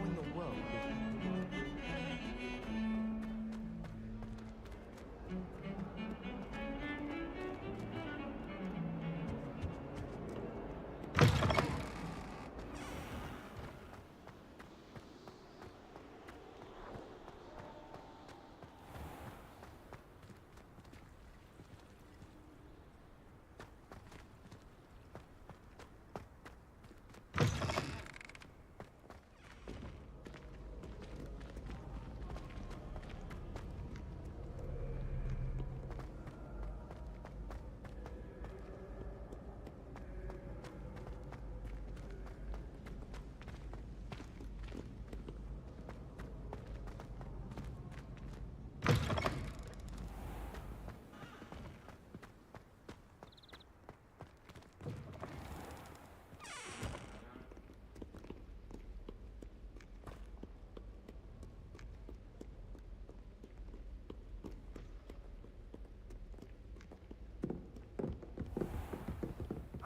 in the world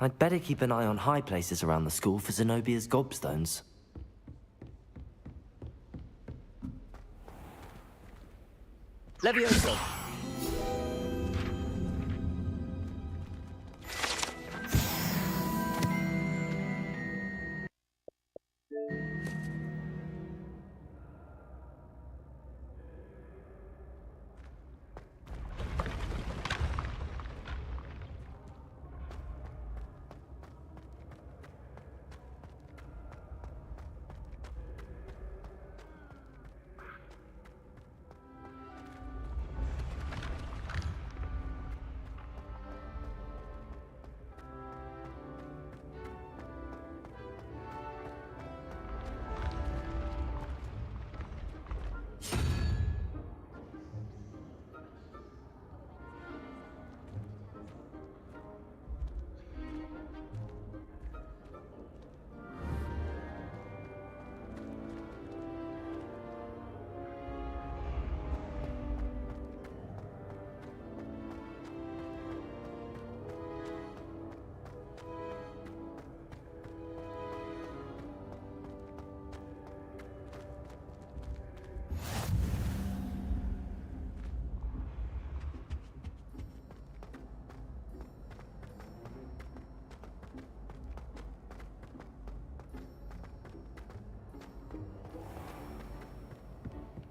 I'd better keep an eye on high places around the school for Zenobia's gobstones. Levioso!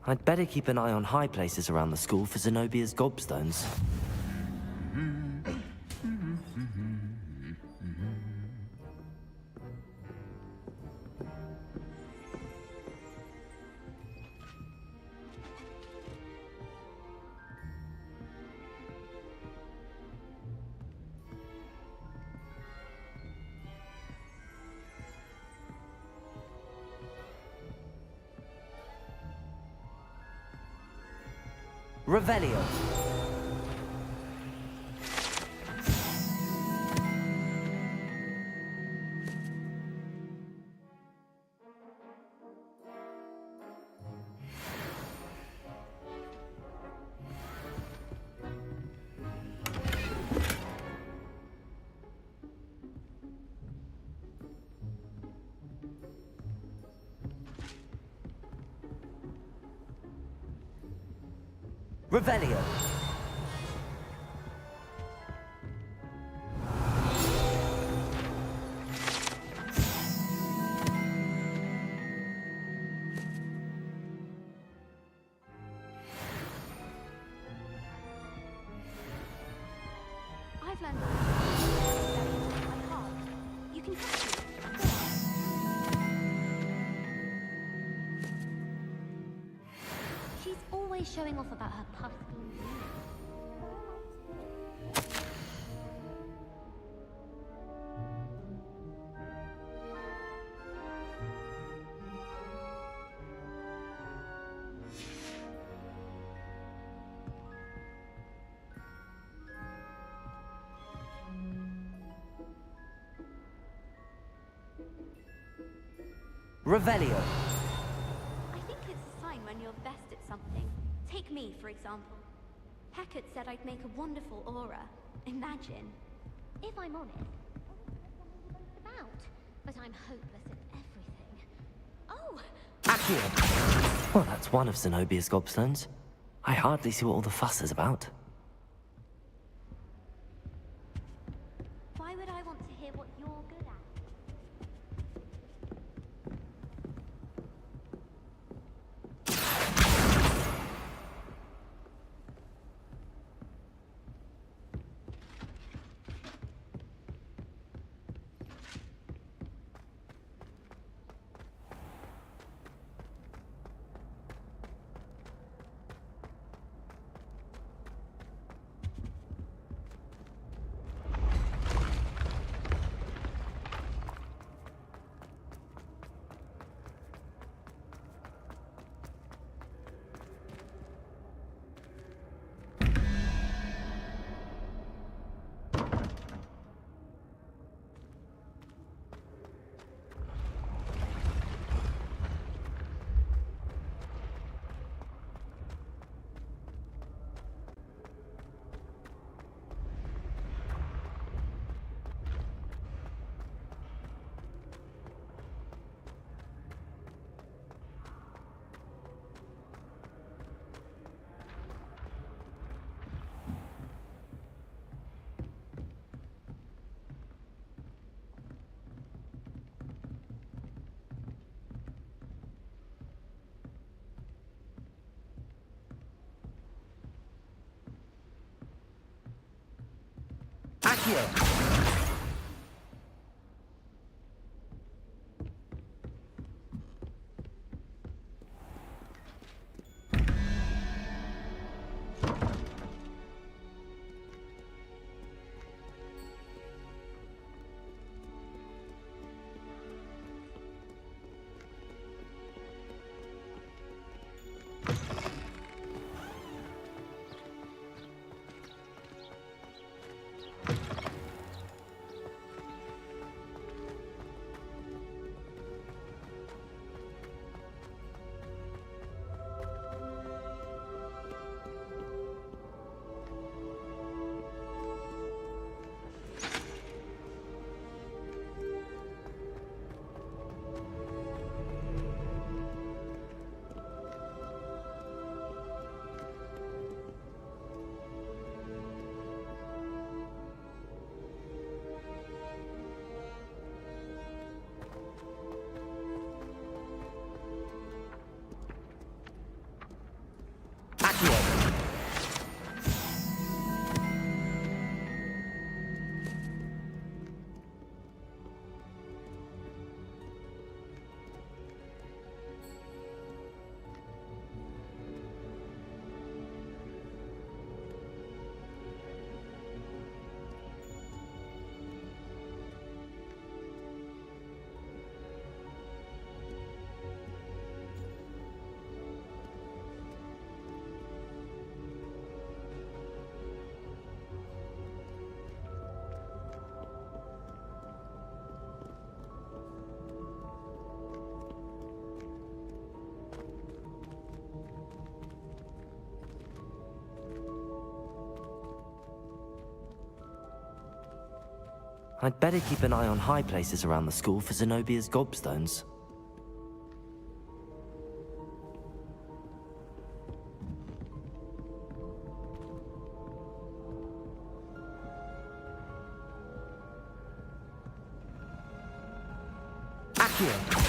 I'd better keep an eye on high places around the school for Zenobia's gobstones. Revelio. Revelio. I've learned by heart. You can trust me. Go on. She's always showing off about her puffy. Revelio. I think it's a sign when you're best at something. Take me, for example. Hackett said I'd make a wonderful aura. Imagine. If I'm honest, about, but I'm hopeless at everything. Oh! Accio. Well, that's one of Zenobia's gobstones. I hardly see what all the fuss is about. Why would I want to hear what you're good at? Accio. Accio. I'd better keep an eye on high places around the school for Zenobia's gobstones. Accio.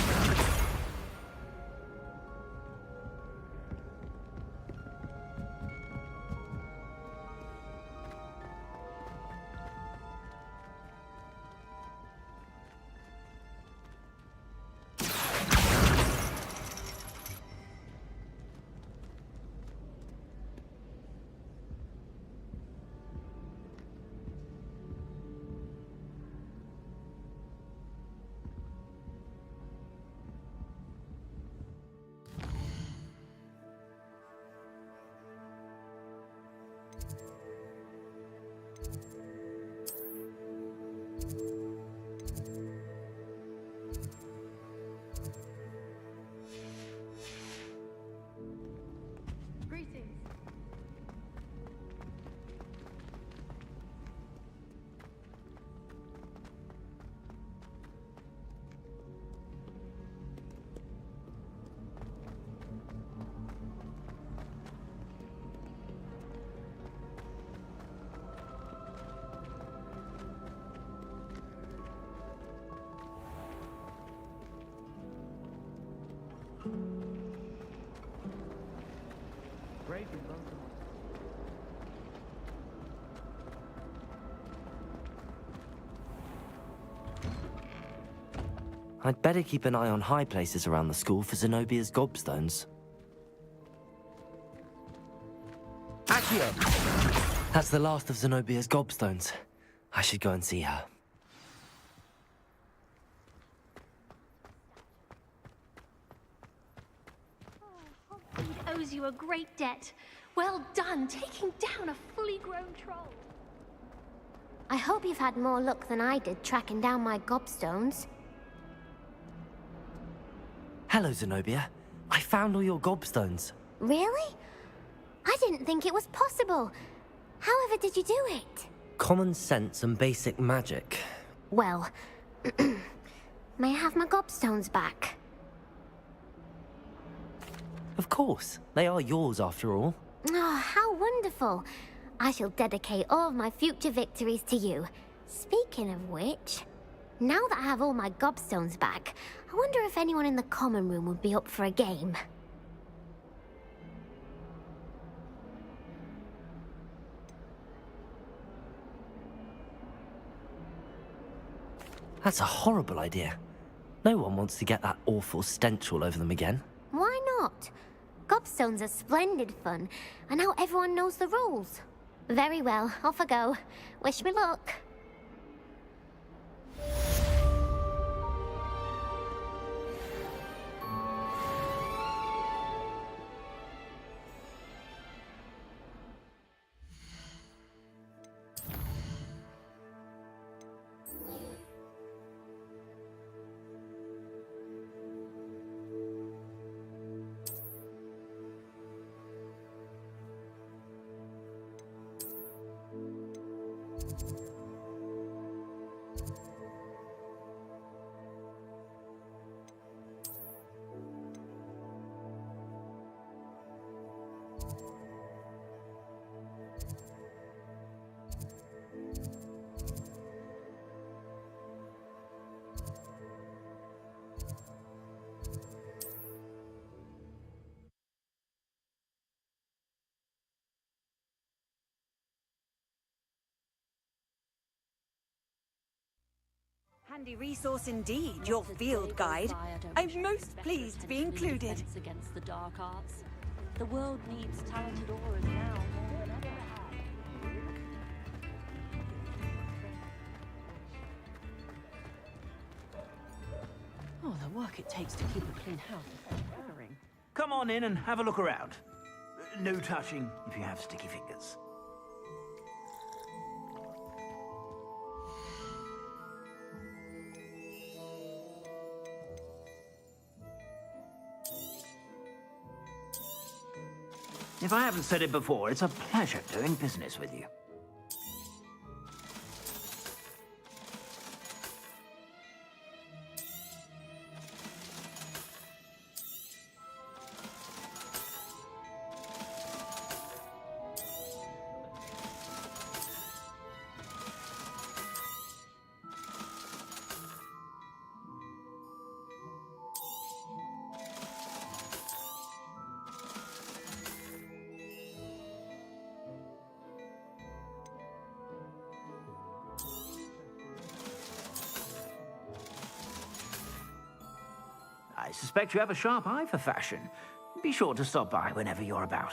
Crazy bunker. I'd better keep an eye on high places around the school for Zenobia's gobstones. Accio! That's the last of Zenobia's gobstones. I should go and see her. Hogwarts owes you a great debt. Well done, taking down a fully grown troll. I hope you've had more luck than I did tracking down my gobstones. Hello, Zenobia. I found all your gobstones. Really? I didn't think it was possible. However did you do it? Common sense and basic magic. Well, may I have my gobstones back? Of course. They are yours after all. Oh, how wonderful. I shall dedicate all of my future victories to you. Speaking of which, now that I have all my gobstones back, I wonder if anyone in the common room would be up for a game. That's a horrible idea. No one wants to get that awful stench all over them again. Why not? Gobstones are splendid fun, and now everyone knows the rules. Very well, off I go. Wish me luck. Handy resource indeed, your field guide. I'm most pleased to be included. Against the dark arts. The world needs talented auras now more than ever. Oh, the work it takes to keep a clean house is staggering. Come on in and have a look around. No touching if you have sticky fingers. If I haven't said it before, it's a pleasure doing business with you. I suspect you have a sharp eye for fashion. Be sure to stop by whenever you're about.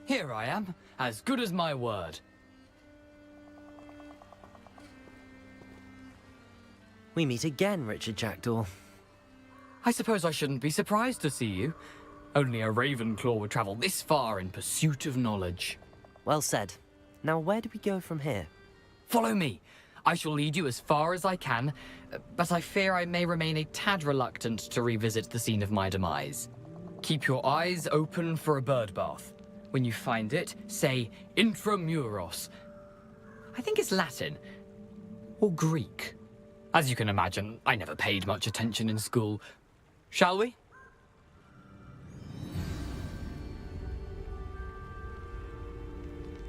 Here I am, as good as my word. We meet again, Richard Jackdaw. I suppose I shouldn't be surprised to see you. Only a Ravenclaw would travel this far in pursuit of knowledge. Well said. Now where do we go from here? Follow me. I shall lead you as far as I can, but I fear I may remain a tad reluctant to revisit the scene of my demise. Keep your eyes open for a bird bath. When you find it, say intramuros. I think it's Latin. Or Greek. As you can imagine, I never paid much attention in school. Shall we?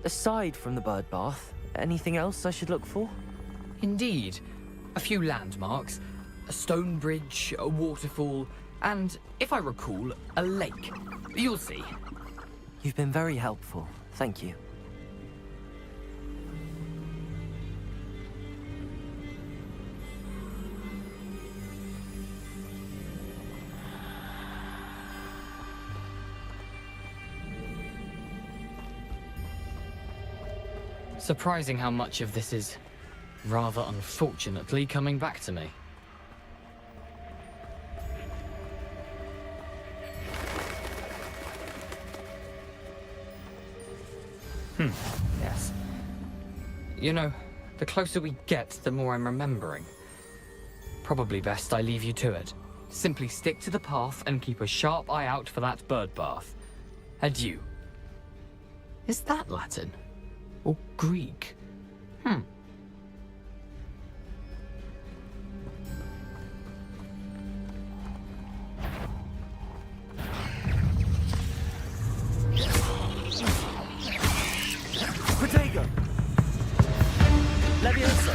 Aside from the bird bath, anything else I should look for? Indeed. A few landmarks, a stone bridge, a waterfall, and, if I recall, a lake. You'll see. You've been very helpful. Thank you. Surprising how much of this is, rather unfortunately, coming back to me. Yes. You know, the closer we get, the more I'm remembering. Probably best I leave you to it. Simply stick to the path and keep a sharp eye out for that bird bath. Adieu. Is that Latin? Or Greek? Protego! Levioso!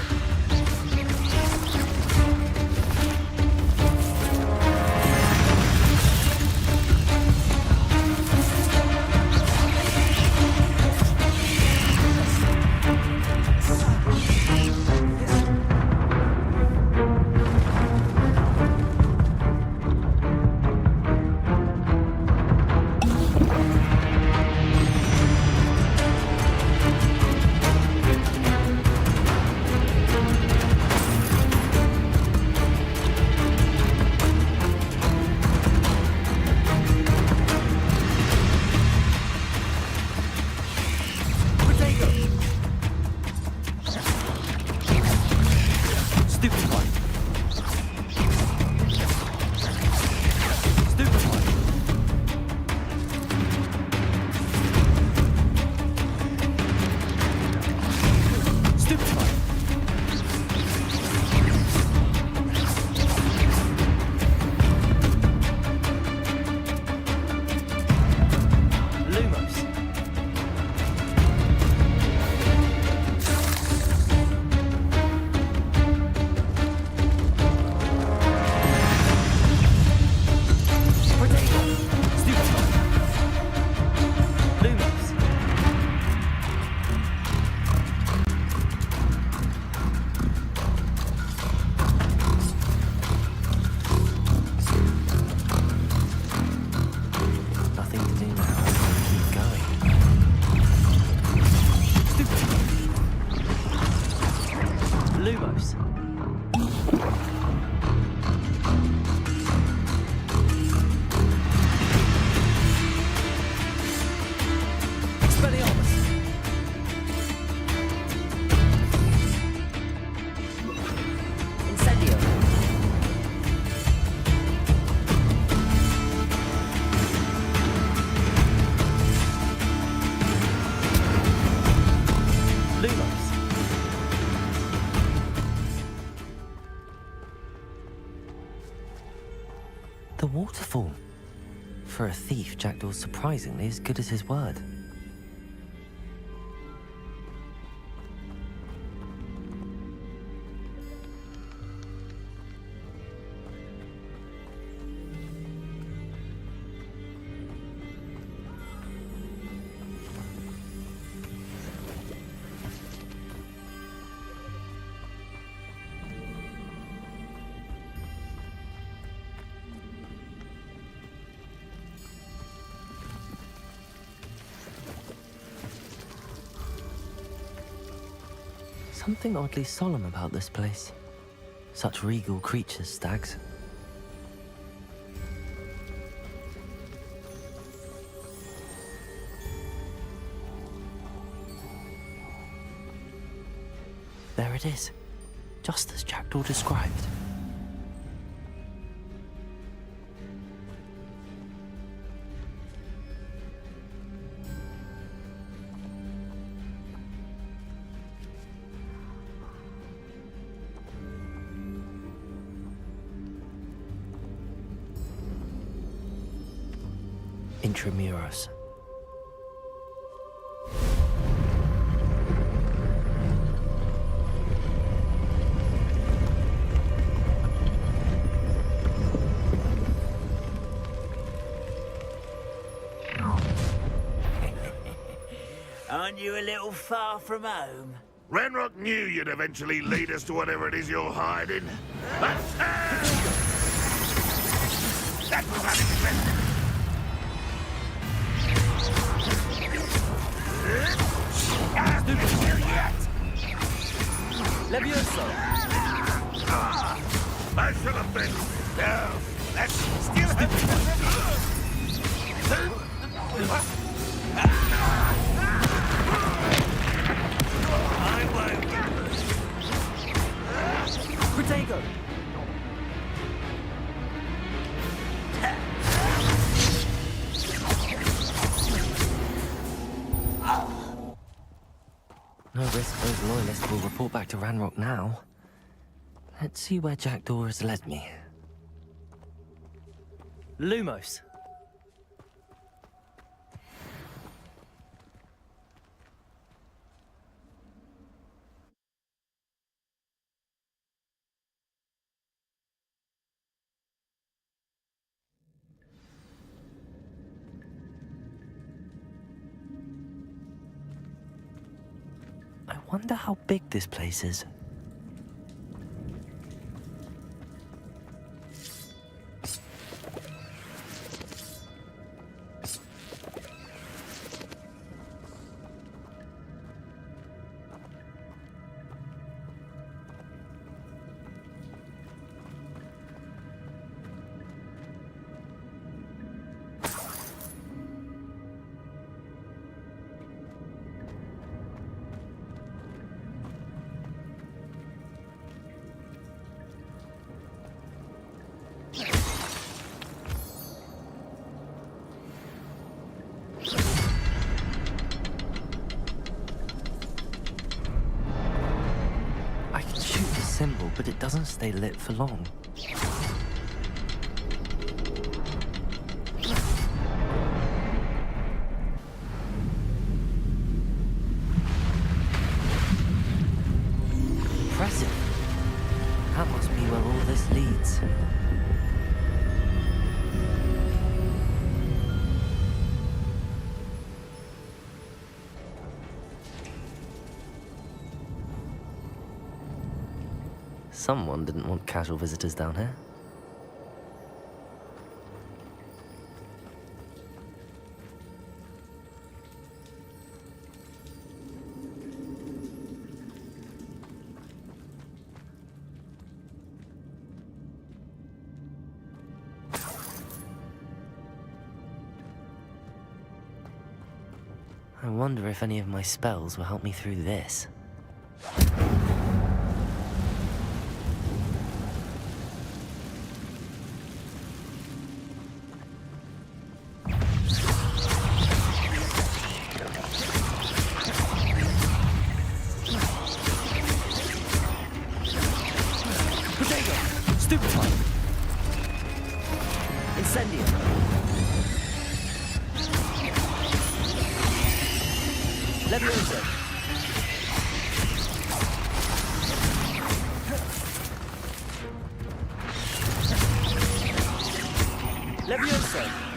Lumos. Expelliarmus. Incendio. Lumos. The waterfall. For a thief, Jackdaw's surprisingly as good as his word. Something oddly solemn about this place. Such regal creatures, stags. There it is, just as Jackdaw described. Intramuros. Aren't you a little far from home? Ranrock knew you'd eventually lead us to whatever it is you're hiding. That was unexpected. Levioso. I should have been. No, that's still I won't. Protego. No risk those loyalists will report back to Ranrock now. Let's see where Jackdaw has led me. Lumos. I wonder how big this place is. I can shoot the symbol, but it doesn't stay lit for long. Impressive. That must be where all this leads. Someone didn't want casual visitors down here. I wonder if any of my spells will help me through this. Stupefy. Incendio. Levioso. Levioso.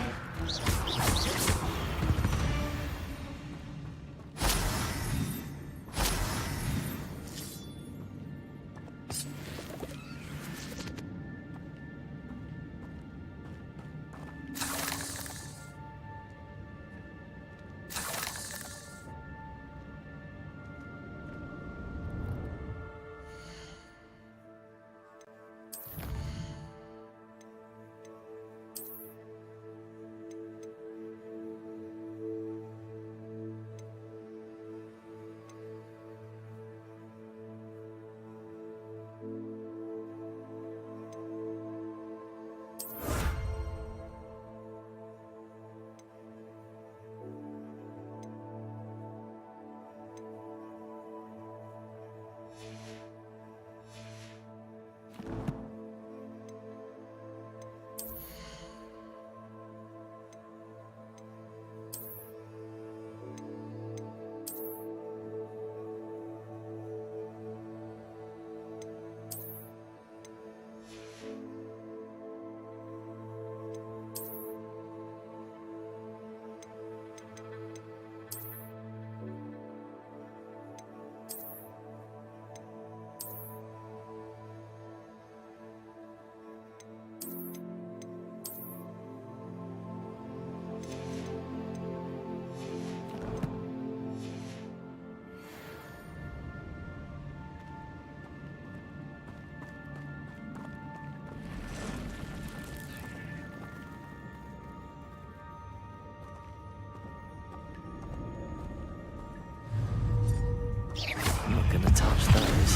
I'm not gonna touch those.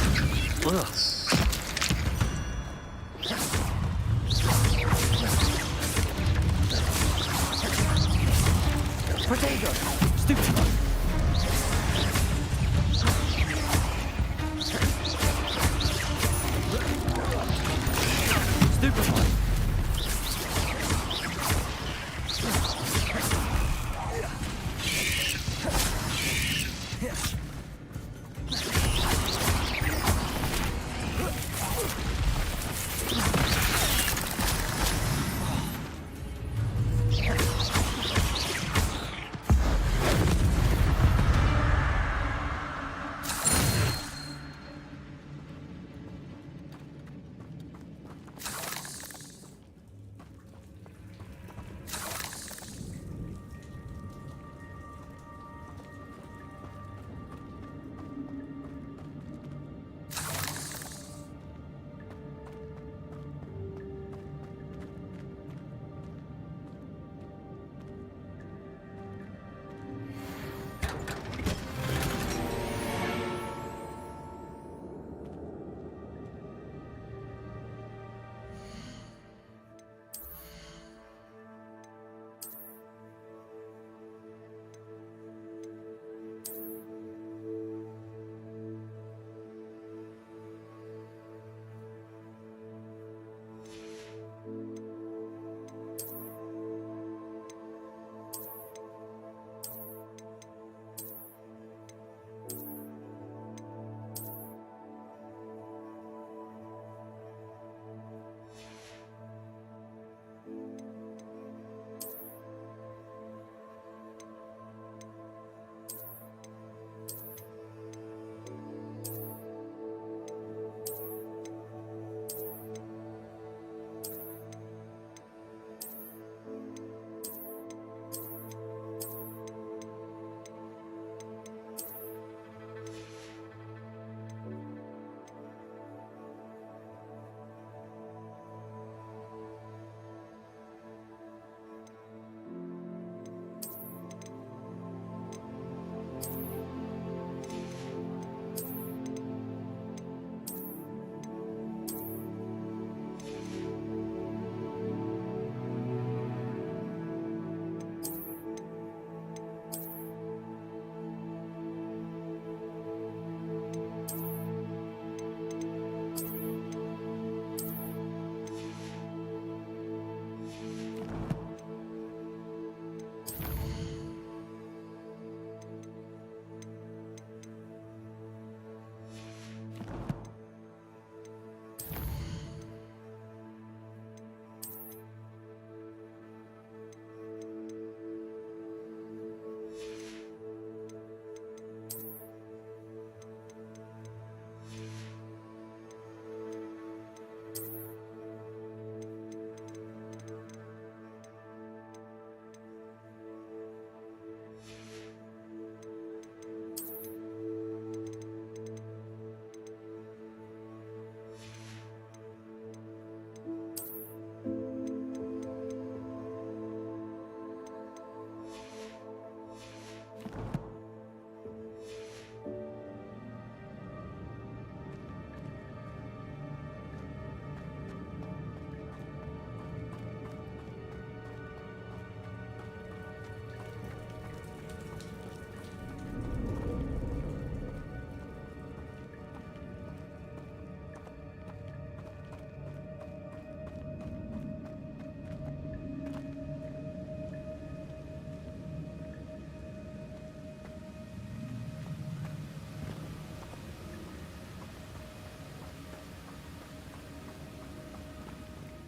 Ugh. Protego. Stupefy. Stupefy.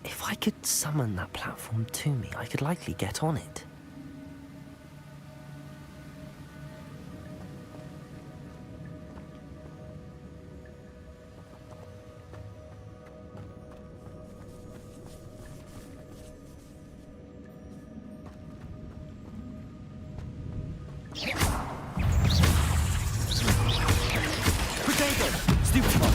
If I could summon that platform to me, I could likely get on it. Potato! Stupid one!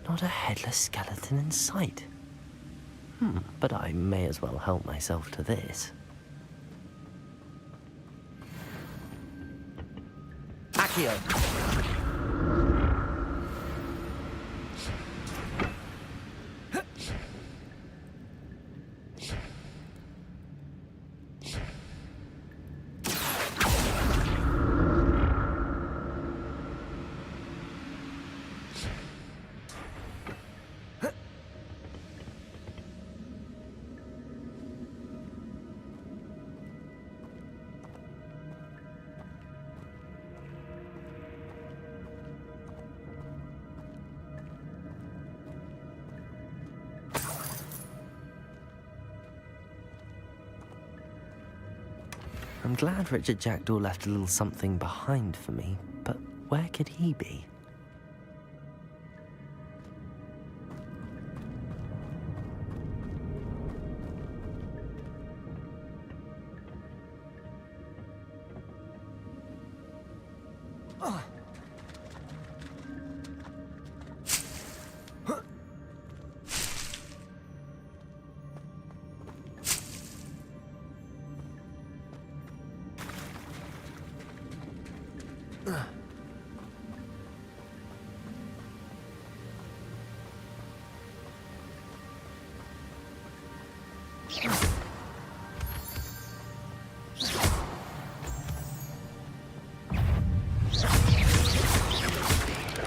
Not a headless skeleton in sight. But I may as well help myself to this. Accio! I'm glad Richard Jackdaw left a little something behind for me, but where could he be?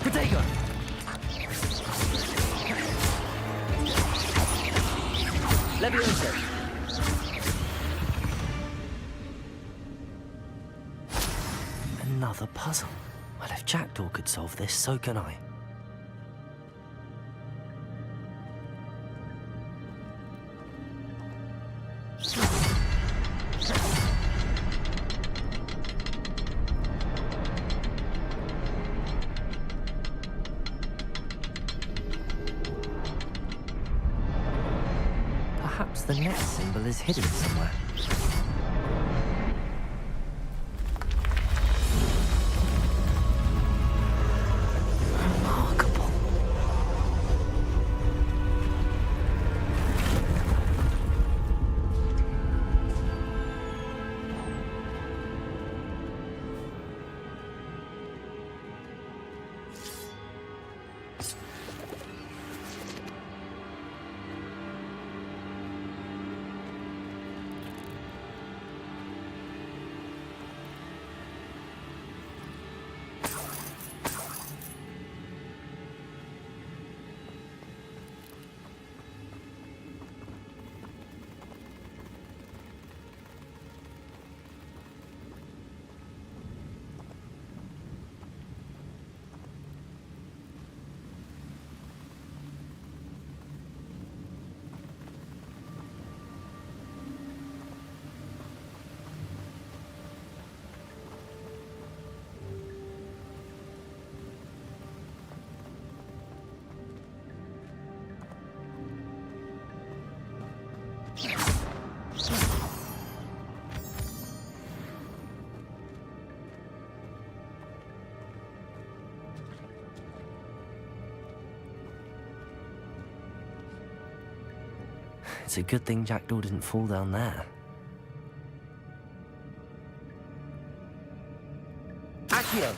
Potato! Leviosa! Another puzzle. Well, if Jackdaw could solve this, so can I. Perhaps the next symbol is hidden somewhere. Remarkable. It's a good thing Jackdaw didn't fall down there. Accio!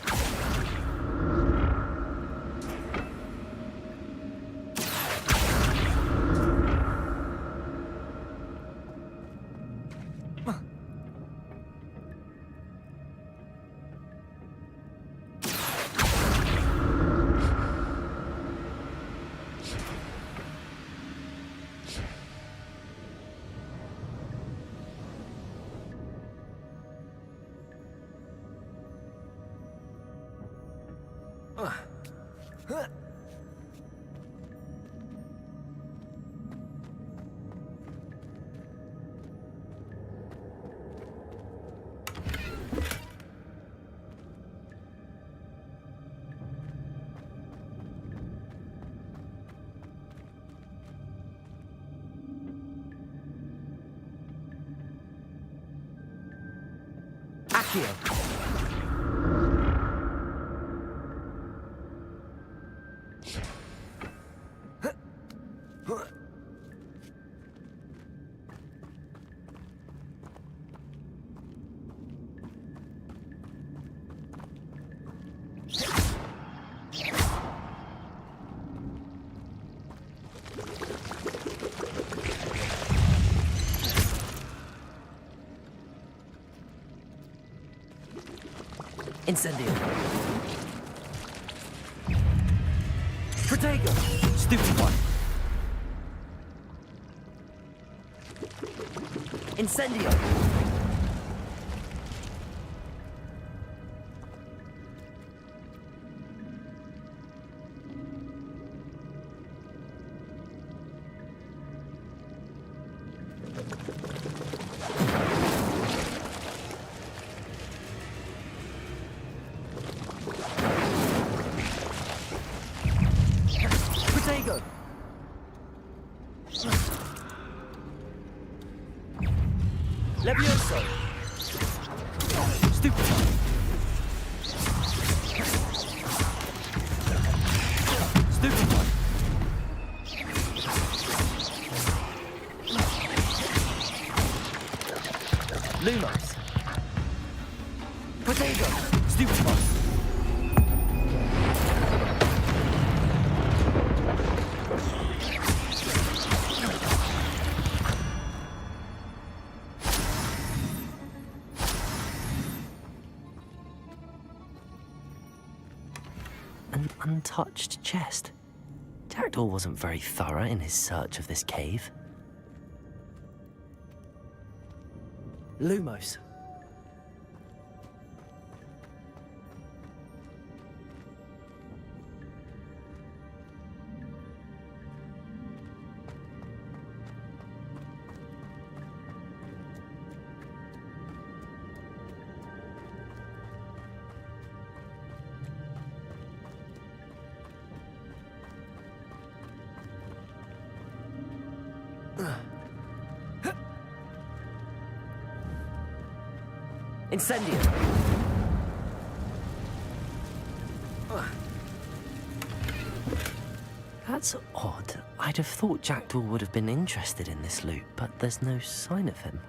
Accio. Incendio. Protego. Stupid one. Incendio. Protego. Levioso. Stupid one. Stupid one. Lumos. Protego. Stupid one. An untouched chest. Jackdaw wasn't very thorough in his search of this cave. Lumos. Incendio. That's odd. I'd have thought Jackdaw would have been interested in this loot, but there's no sign of him.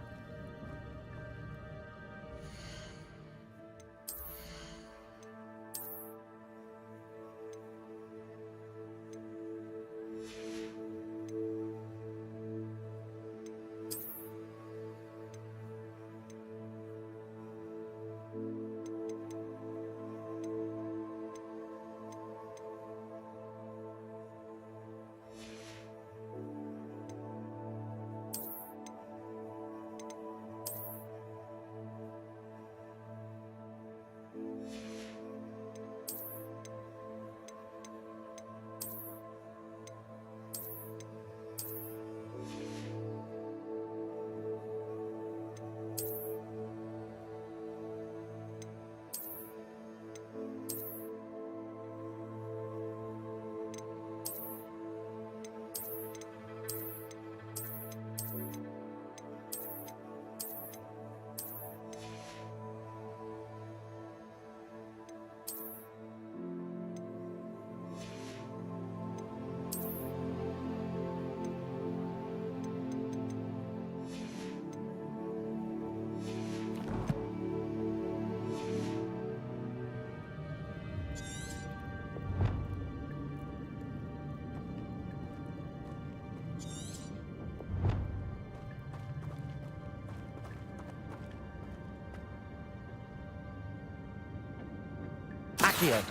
Accio.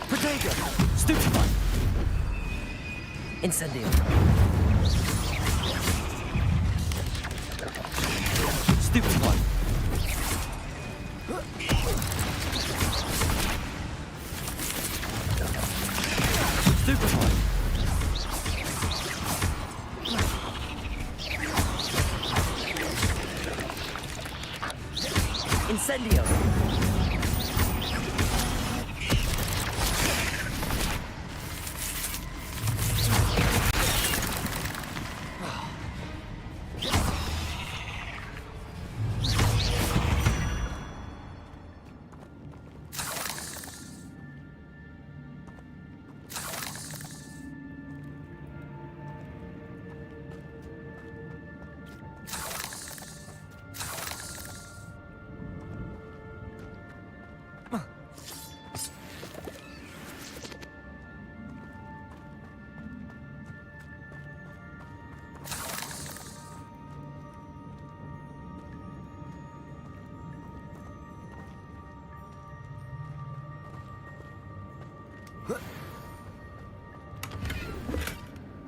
Protego. Stupid one. Incendio. Stupefy. Stupefy. Incendio.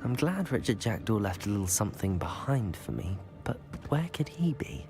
I'm glad Richard Jackdaw left a little something behind for me, but where could he be?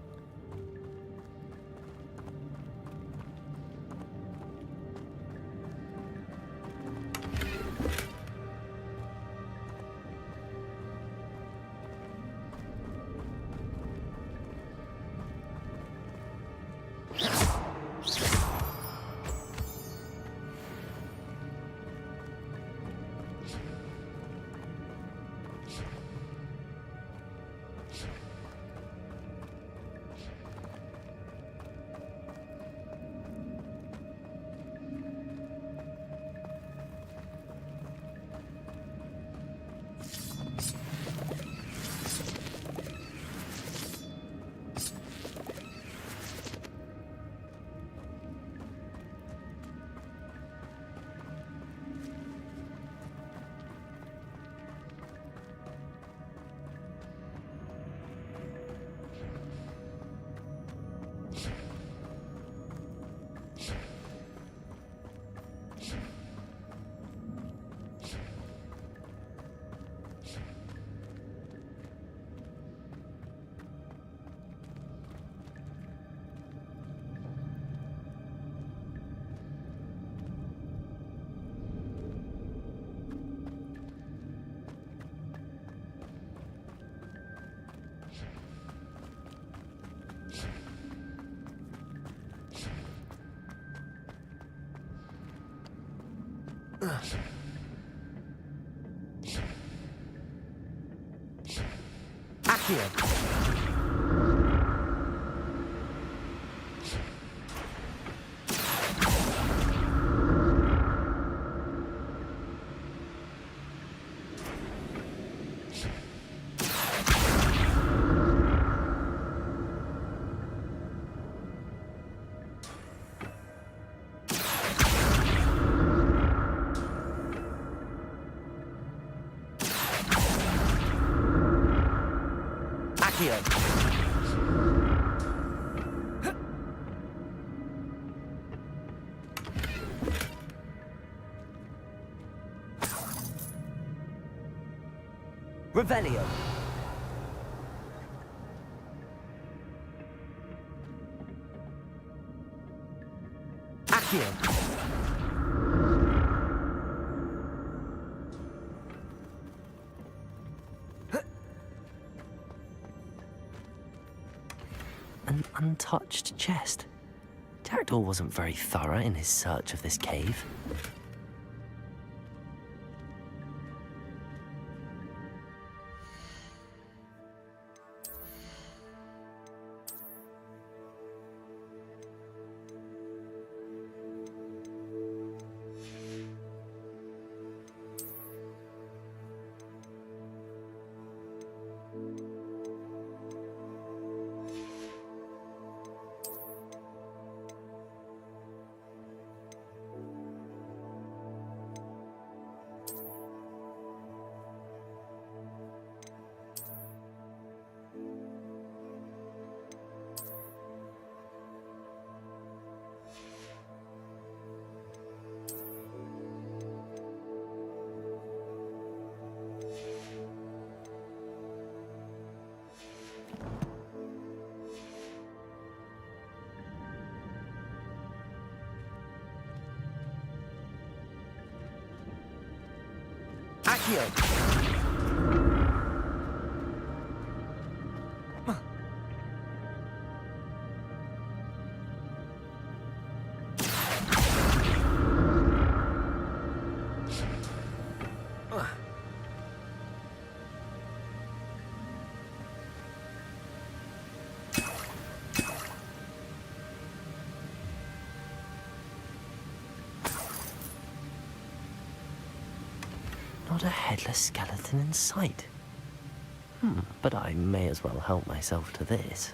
Accio. Revelio. Accio. An untouched chest. Jackdaw wasn't very thorough in his search of this cave. Accio. Not a headless skeleton in sight. But I may as well help myself to this.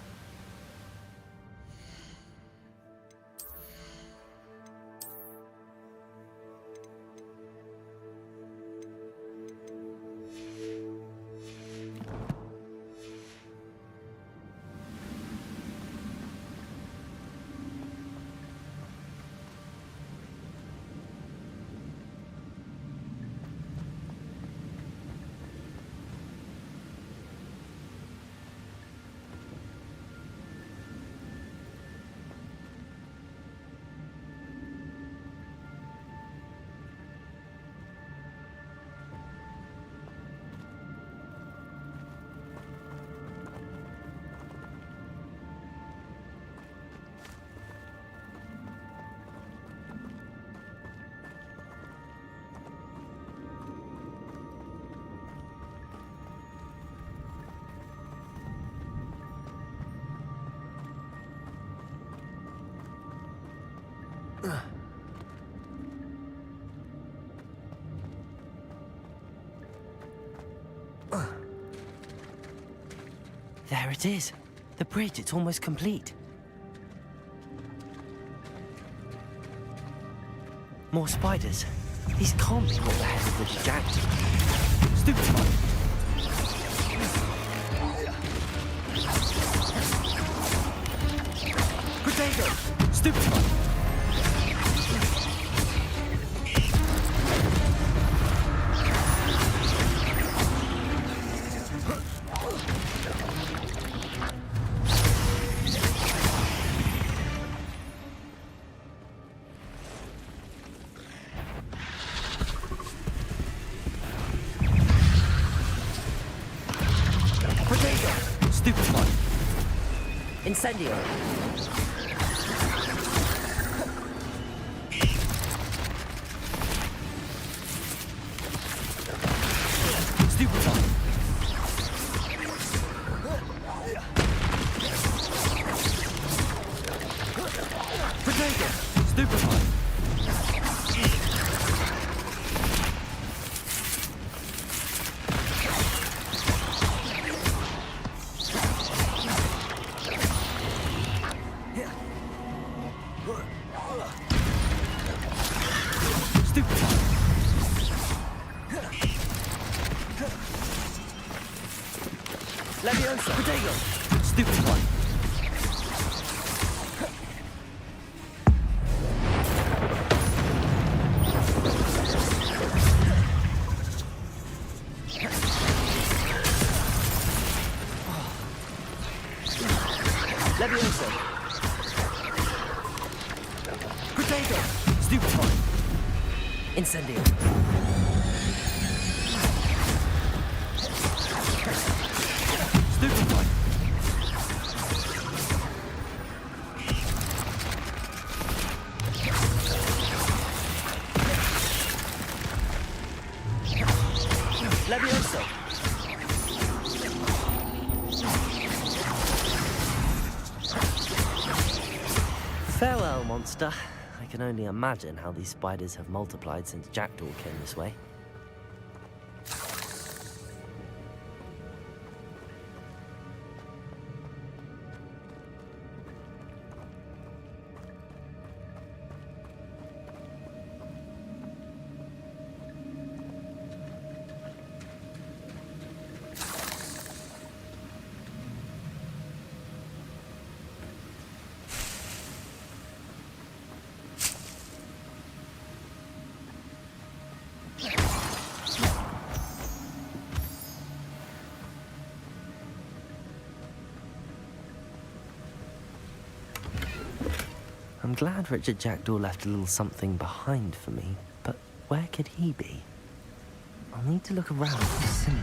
There it is. The bridge, it's almost complete. More spiders. These can't be what the head of the jack. Stupid one. Potato! Stupid one. Stupid one. Incendio. Stupid one. Potato. Stupid one. Leviosa. Potato. Stupid one. Leviosa. Potato. Stupid one. Incendio. Stupid one. Leviosa. Farewell, monster. I can only imagine how these spiders have multiplied since Jackdaw came this way. I'm glad Richard Jackdaw left a little something behind for me, but where could he be? I'll need to look around for the symbol.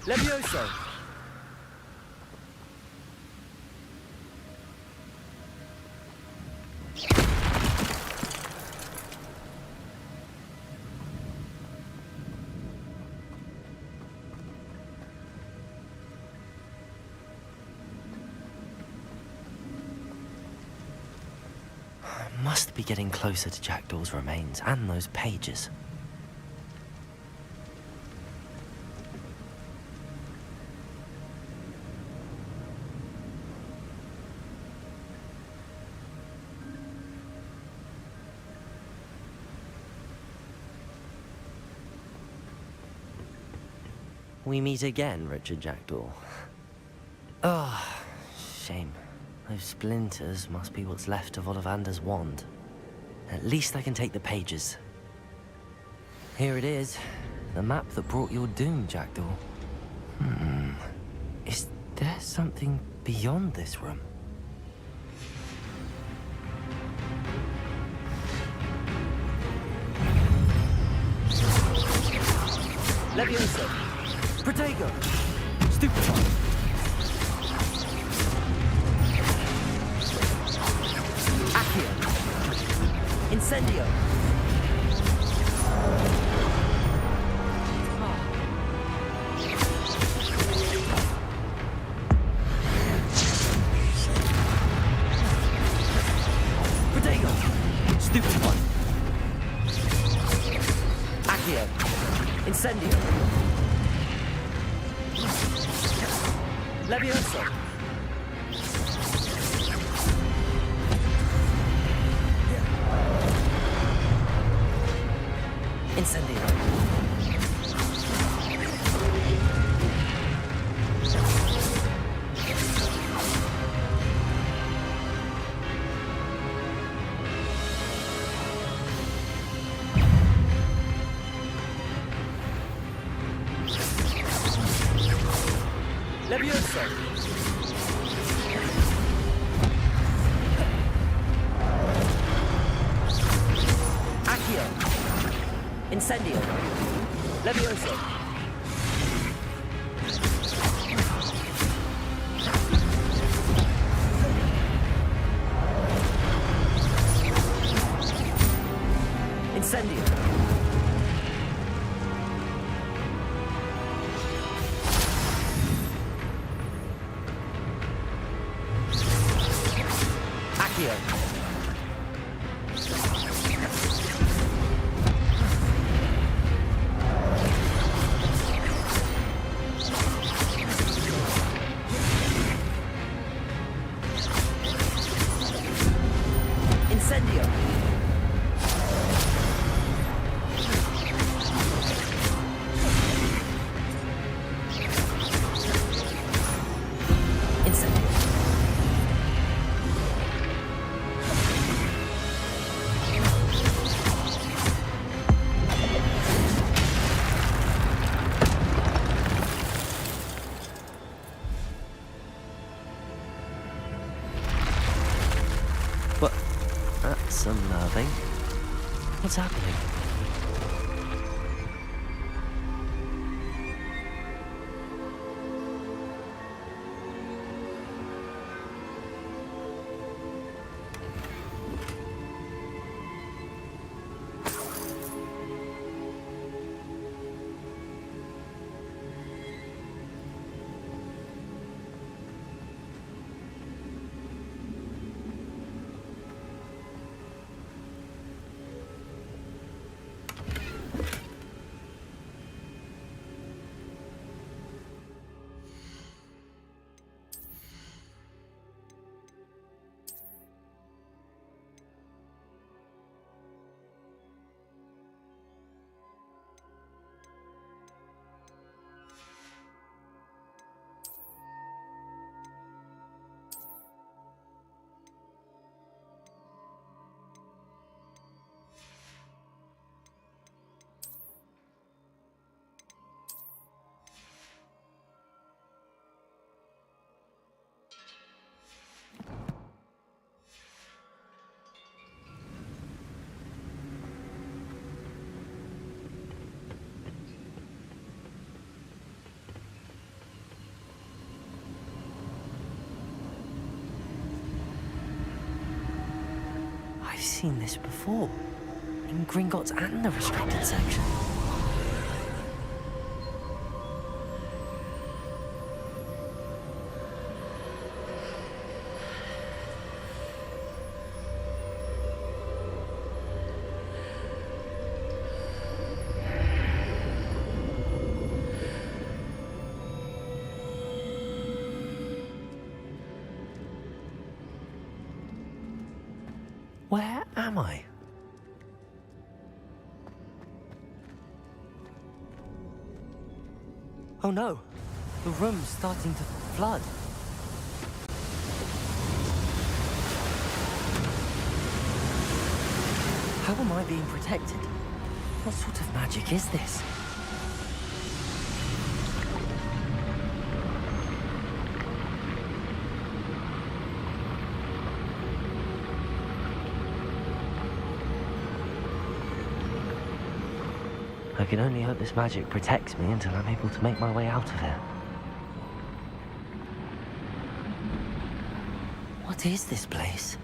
Levioso! Must be getting closer to Jackdaw's remains and those pages. We meet again, Richard Jackdaw. Ah, shame. Those splinters must be what's left of Ollivander's wand. At least I can take the pages. Here it is. The map that brought your doom, Jackdaw. Is there something beyond this room? Levioso! Protego! Stupefy! Accio! Incendio! Protego! Stupefy! Accio! Incendio! Levioso! Incendio! Levioso! Accio! Incendio! Levioso! Incendio! Accio! Incendio! Incendio! But that's unnerving. What's happening? seen this before. In Gringotts and the restricted section. Where am I? Oh no, the room's starting to flood. How am I being protected? What sort of magic is this? I can only hope this magic protects me until I'm able to make my way out of here. What is this place?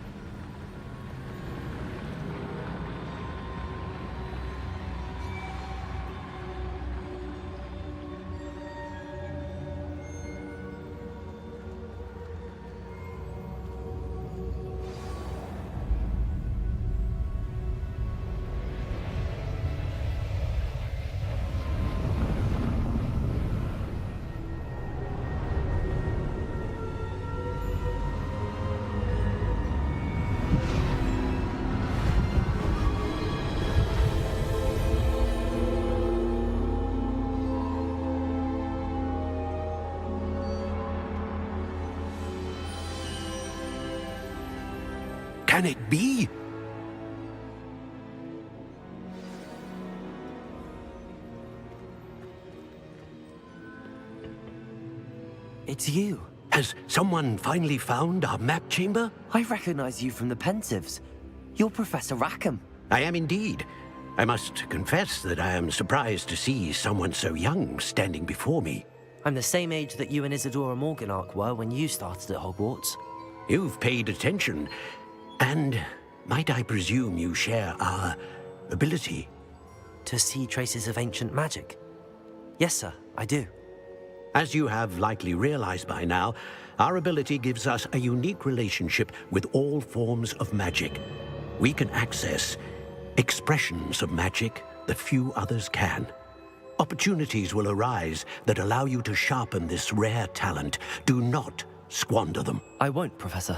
Can it be? It's you. Has someone finally found our map chamber? I recognize you from the Pensives. You're Professor Rackham. I am indeed. I must confess that I am surprised to see someone so young standing before me. I'm the same age that you and Isadora Morganach were when you started at Hogwarts. You've paid attention. And might I presume you share our ability? To see traces of ancient magic? Yes, sir, I do. As you have likely realized by now, our ability gives us a unique relationship with all forms of magic. We can access expressions of magic that few others can. Opportunities will arise that allow you to sharpen this rare talent. Do not squander them. I won't, Professor.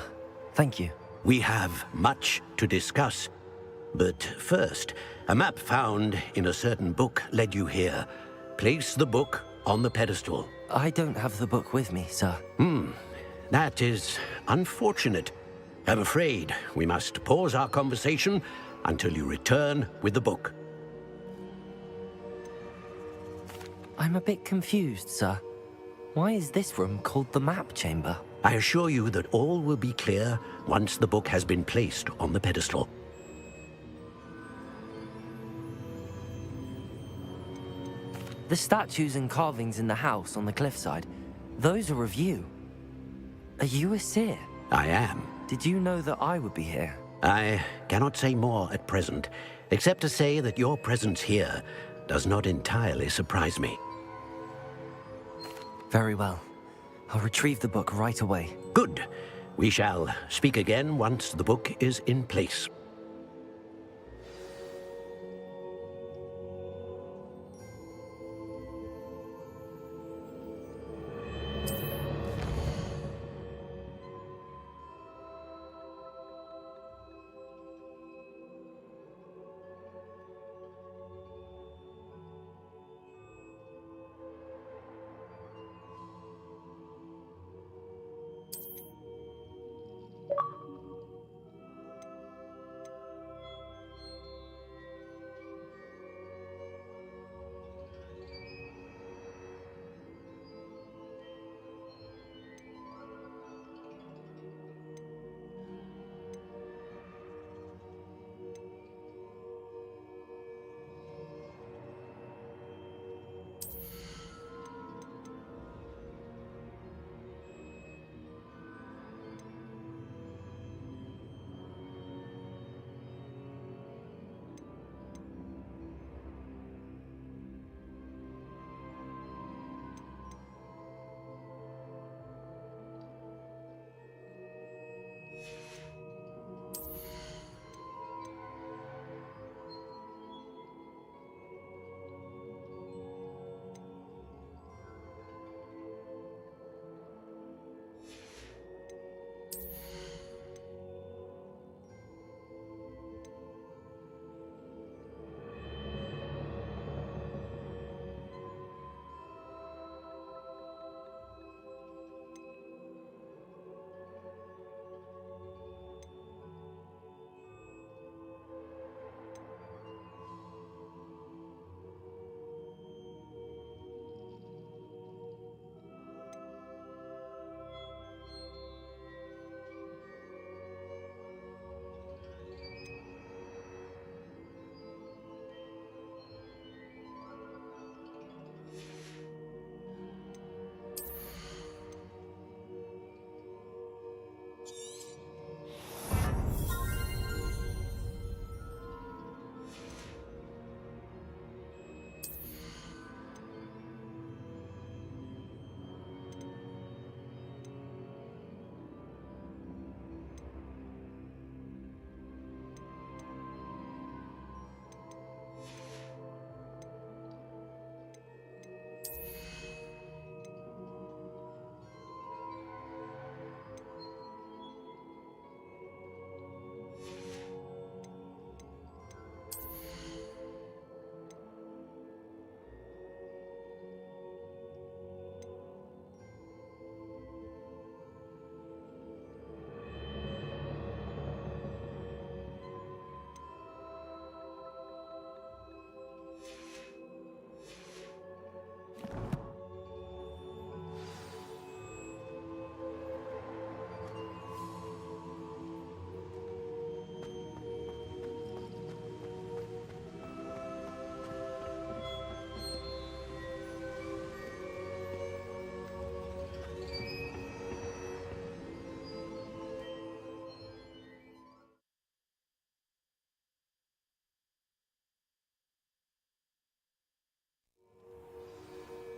Thank you. We have much to discuss. But first, a map found in a certain book led you here. Place the book on the pedestal. I don't have the book with me, sir. That is unfortunate. I'm afraid we must pause our conversation until you return with the book. I'm a bit confused, sir. Why is this room called the map chamber? I assure you that all will be clear once the book has been placed on the pedestal. The statues and carvings in the house on the cliffside, those are of you. Are you a seer? I am. Did you know that I would be here? I cannot say more at present, except to say that your presence here does not entirely surprise me. Very well. I'll retrieve the book right away. Good. We shall speak again once the book is in place.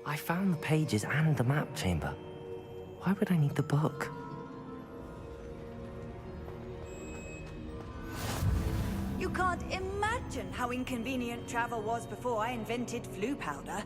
I found the pages and the map chamber. Why would I need the book? You can't imagine how inconvenient travel was before I invented flu powder.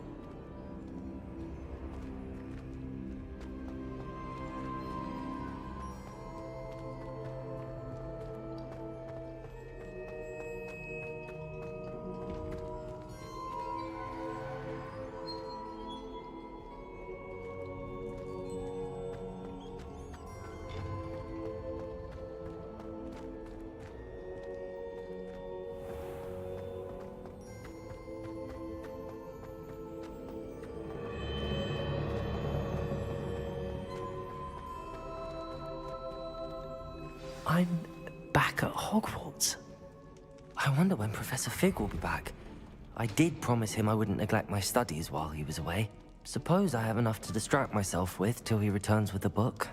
I'm back at Hogwarts. I wonder when Professor Fig will be back. I did promise him I wouldn't neglect my studies while he was away. Suppose I have enough to distract myself with till he returns with the book.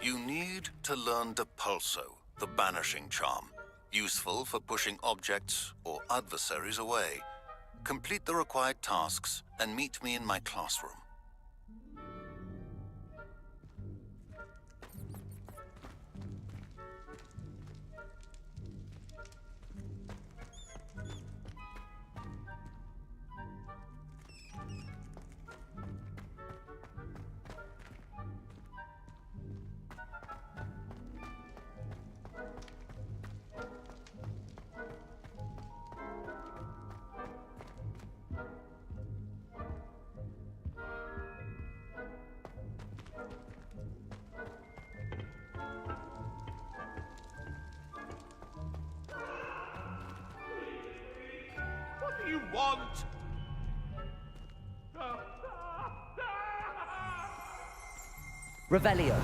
You need to learn Depulso, the banishing charm. Useful for pushing objects or adversaries away. Complete the required tasks and meet me in my classroom. What do you want? Revelio.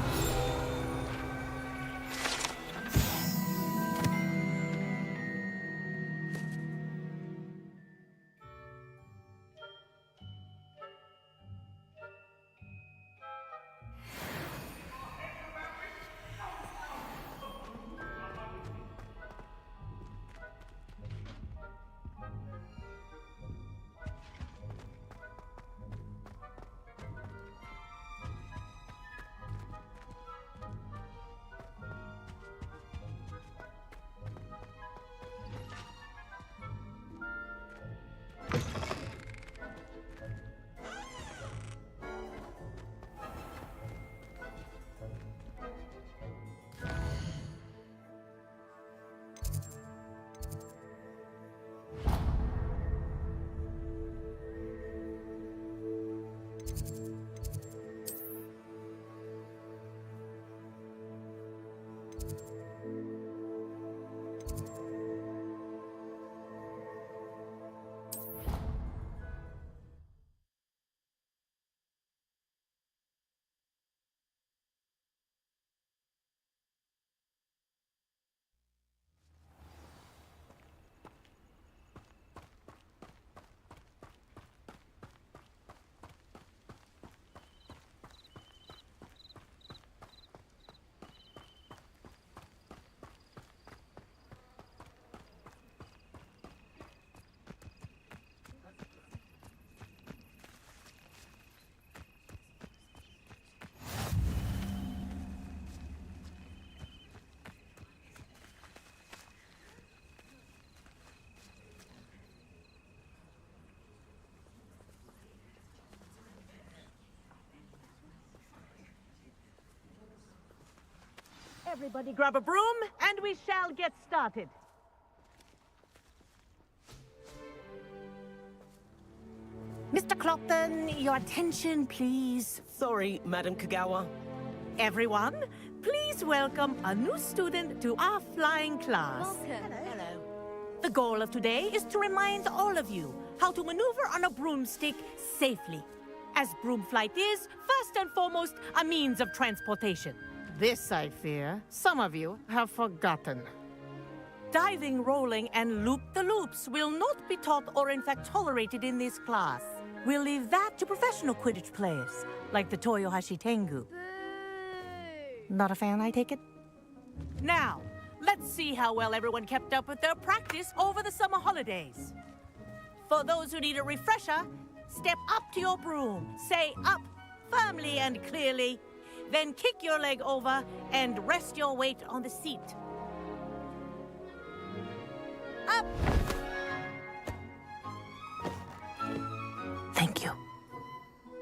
Everybody grab a broom, and we shall get started. Mr. Clopton, your attention, please. Sorry, Madam Kagawa. Everyone, please welcome a new student to our flying class. Welcome. Hello. The goal of today is to remind all of you how to maneuver on a broomstick safely, as broom flight is, first and foremost, a means of transportation. This, I fear, some of you have forgotten. diving, rolling, and loop-the-loops will not be taught or in fact tolerated in this class. We'll leave that to professional Quidditch players, like the Toyohashi Tengu. Not a fan, I take it? Now, let's see how well everyone kept up with their practice over the summer holidays. For those who need a refresher, step up to your broom, say up firmly and clearly, then kick your leg over and rest your weight on the seat. Up! Thank you.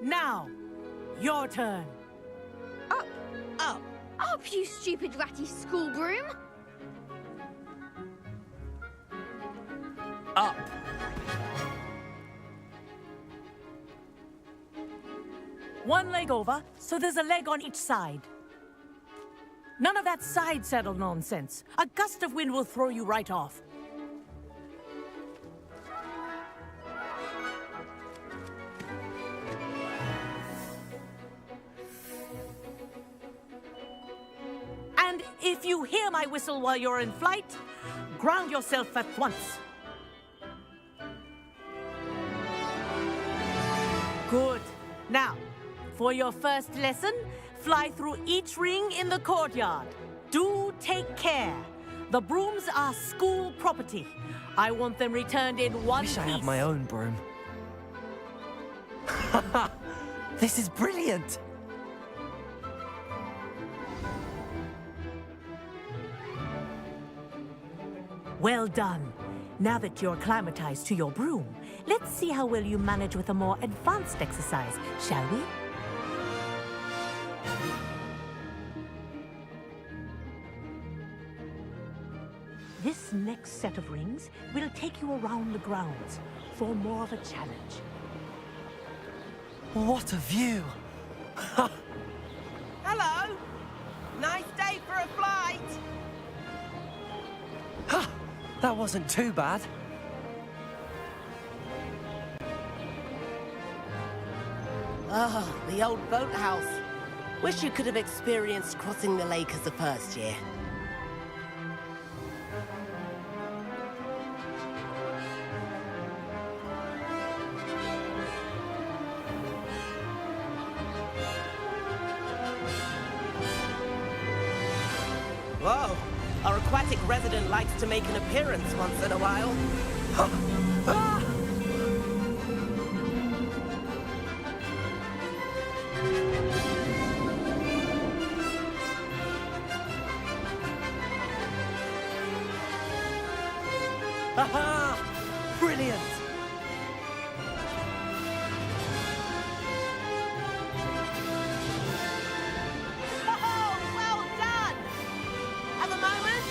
Now, your turn. Up! Up! Up, you stupid ratty school broom! Up. One leg over, so there's a leg on each side. None of that side saddle nonsense. A gust of wind will throw you right off. And if you hear my whistle while you're in flight, ground yourself at once. Good. Now, for your first lesson, fly through each ring in the courtyard. Do take care. The brooms are school property. I want them returned in one piece. I wish I had my own broom. This is brilliant! Well done. Now that you're acclimatized to your broom, let's see how well you manage with a more advanced exercise, shall we? This next set of rings will take you around the grounds for more of a challenge. What a view! Hello. Nice day for a flight. That wasn't too bad. Ah, the old boathouse. Wish you could have experienced crossing the lake as the first year. Whoa! Our aquatic resident likes to make an appearance once in a while. Aha! Brilliant! Oh, well done! Have a moment?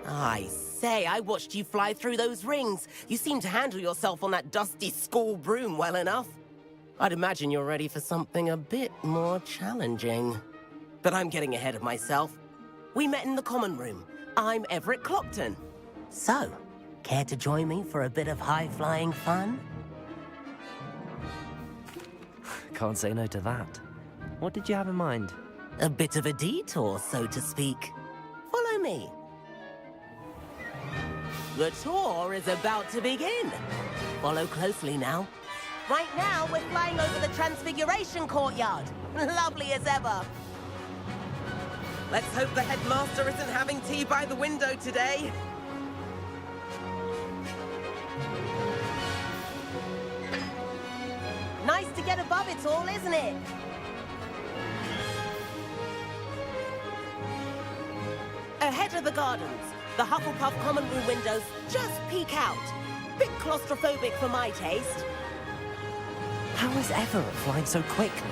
I say, I watched you fly through those rings. You seem to handle yourself on that dusty school broom well enough. I'd imagine you're ready for something a bit more challenging. But I'm getting ahead of myself. We met in the common room. I'm Everett Clopton. So, care to join me for a bit of high-flying fun? Can't say no to that. What did you have in mind? A bit of a detour, so to speak. Follow me. The tour is about to begin. Follow closely now. Right now, we're flying over the Transfiguration Courtyard. Lovely as ever. Let's hope the headmaster isn't having tea by the window today. Nice to get above it all, isn't it? Ahead of the gardens, the Hufflepuff common room windows just peek out. Bit claustrophobic for my taste. How is Everett flying so quickly?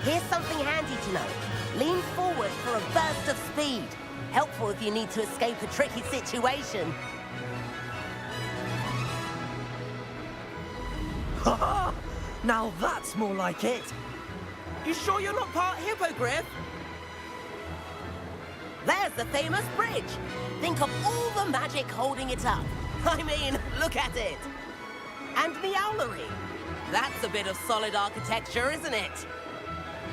Here's something handy to know. Lean forward for a burst of speed. Helpful if you need to escape a tricky situation. Ha! Now that's more like it! You sure you're not part Hippogriff? There's the famous bridge. Think of all the magic holding it up. I mean, look at it. And the owlery. That's a bit of solid architecture, isn't it?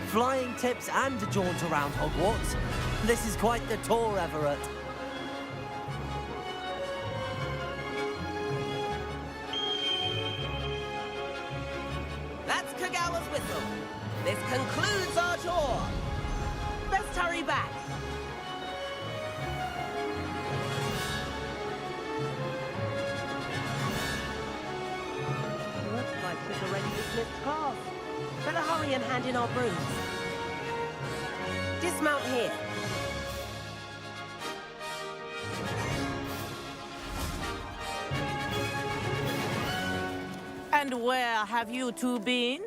Flying tips and a jaunt around Hogwarts. This is quite the tour, Everett. That's Kagawa's whistle. This concludes our tour. Let's hurry back. Looks like we've already dismissed class. Better hurry and hand in our brooms. Dismount here. And where have you two been?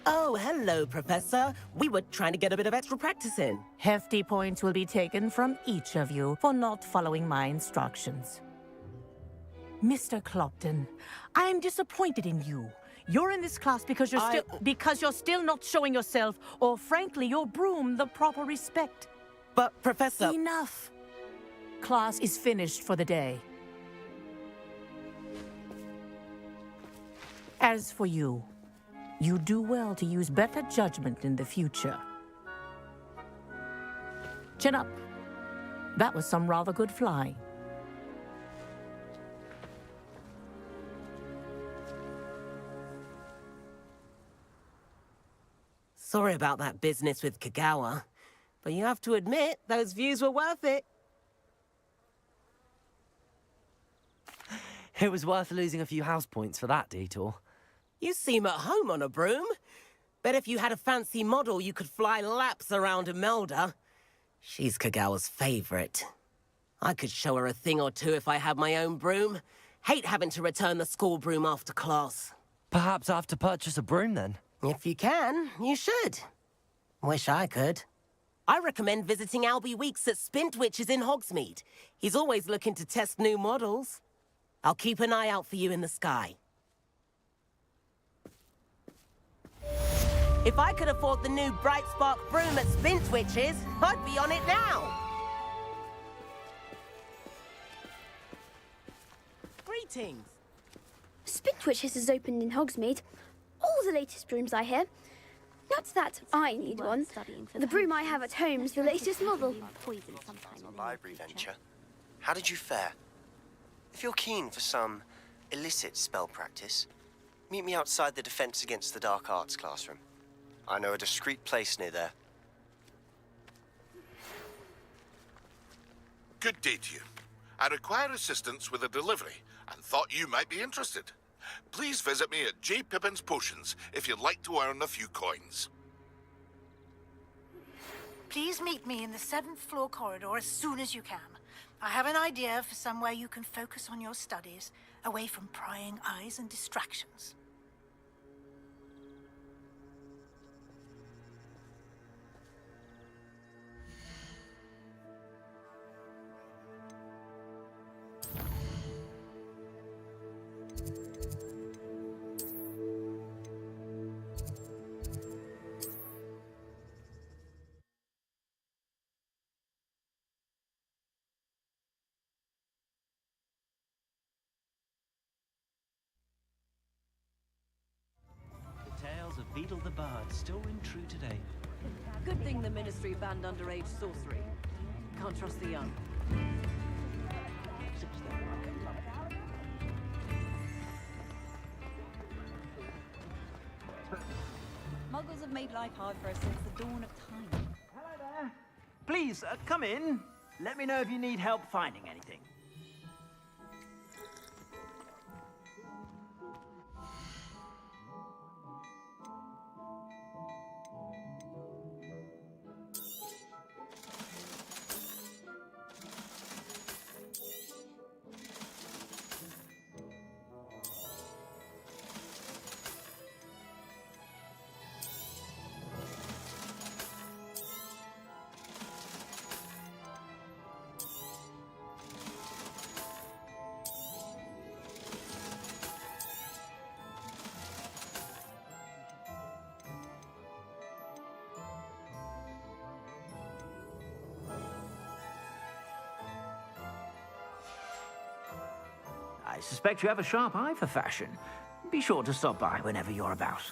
Oh, hello, Professor. We were trying to get a bit of extra practice in. Hefty points will be taken from each of you for not following my instructions. Mr. Clopton, I am disappointed in you. You're in this class because you're still not showing yourself, or frankly, your broom, the proper respect. But, Professor... Enough. Class is finished for the day. As for you, you do well to use better judgment in the future. Chin up. That was some rather good flying. Sorry about that business with Kagawa, but you have to admit, those views were worth it. It was worth losing a few house points for that detour. You seem at home on a broom. Bet if you had a fancy model, you could fly laps around Imelda. She's Kagawa's favorite. I could show her a thing or two if I had my own broom. Hate having to return the school broom after class. Perhaps I have to purchase a broom then? If you can, you should. Wish I could. I recommend visiting Albie Weeks at Spintwitches in Hogsmeade. He's always looking to test new models. I'll keep an eye out for you in the sky. If I could afford the new Bright Spark broom at Spintwitches, I'd be on it now. Greetings. Spintwitches has opened in Hogsmeade. All the latest brooms, I hear. Not that I need one. The broom I have at home is the latest model. A library venture. How did you fare? If you're keen for some illicit spell practice, meet me outside the Defense Against the Dark Arts classroom. I know a discreet place near there. Good day to you. I require assistance with a delivery and thought you might be interested. Please visit me at J. Pippin's Potions if you'd like to earn a few coins. Please meet me in the 7th floor corridor as soon as you can. I have an idea for somewhere you can focus on your studies, away from prying eyes and distractions. Tales of Beetle the Bard still ring true today. Good thing the Ministry banned underage sorcery. Can't trust the young. Muggles have made life hard for us since the dawn of time. Hello there. Please, come in. Let me know if you need help finding anything. I suspect you have a sharp eye for fashion. Be sure to stop by whenever you're about.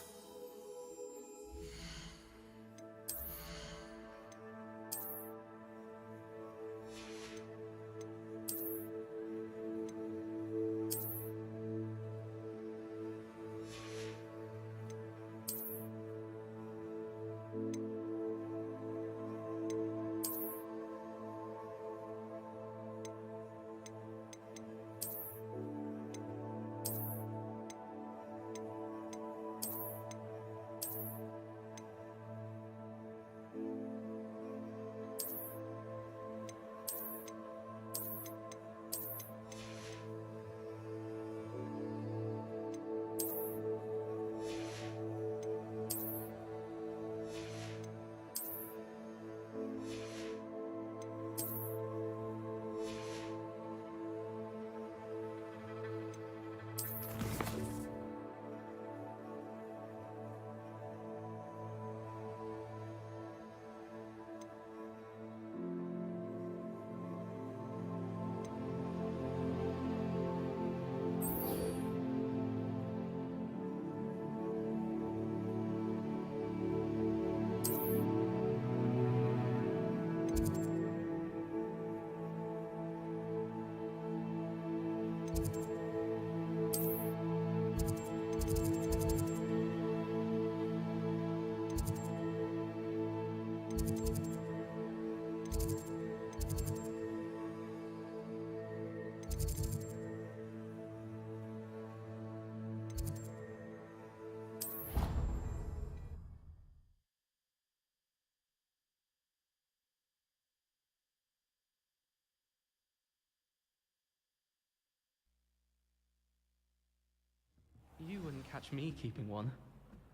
You wouldn't catch me keeping one.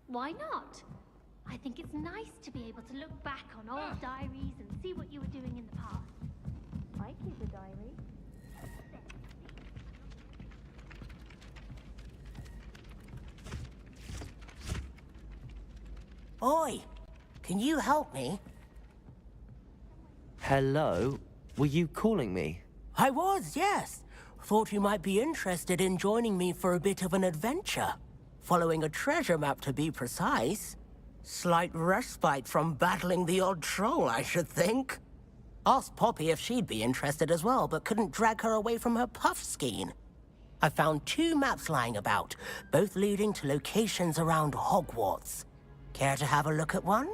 Why not? I think it's nice to be able to look back on old diaries and see what you were doing in the past. I keep a diary. Oi! Can you help me? Hello? Were you calling me? I was, yes. Thought you might be interested in joining me for a bit of an adventure. Following a treasure map, to be precise. Slight respite from battling the odd troll, I should think. Asked Poppy if she'd be interested as well, but couldn't drag her away from her puff skein. I found 2 maps lying about, both leading to locations around Hogwarts. Care to have a look at one?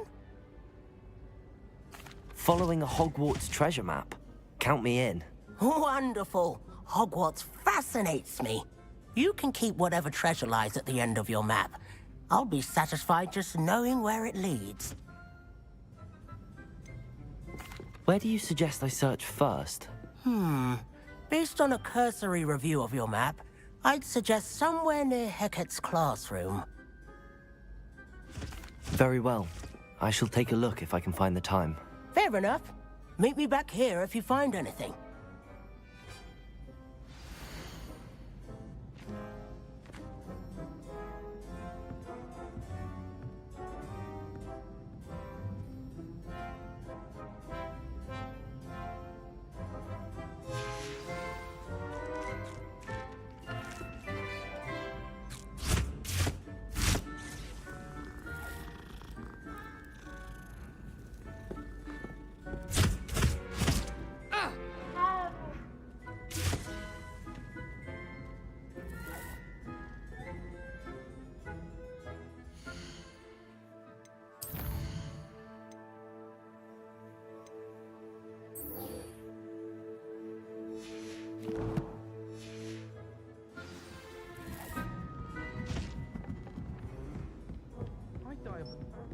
Following a Hogwarts treasure map? Count me in. Wonderful. Hogwarts fascinates me. You can keep whatever treasure lies at the end of your map. I'll be satisfied just knowing where it leads. Where do you suggest I search first? Based on a cursory review of your map, I'd suggest somewhere near Hecat's classroom. Very well. I shall take a look if I can find the time. Fair enough. Meet me back here if you find anything.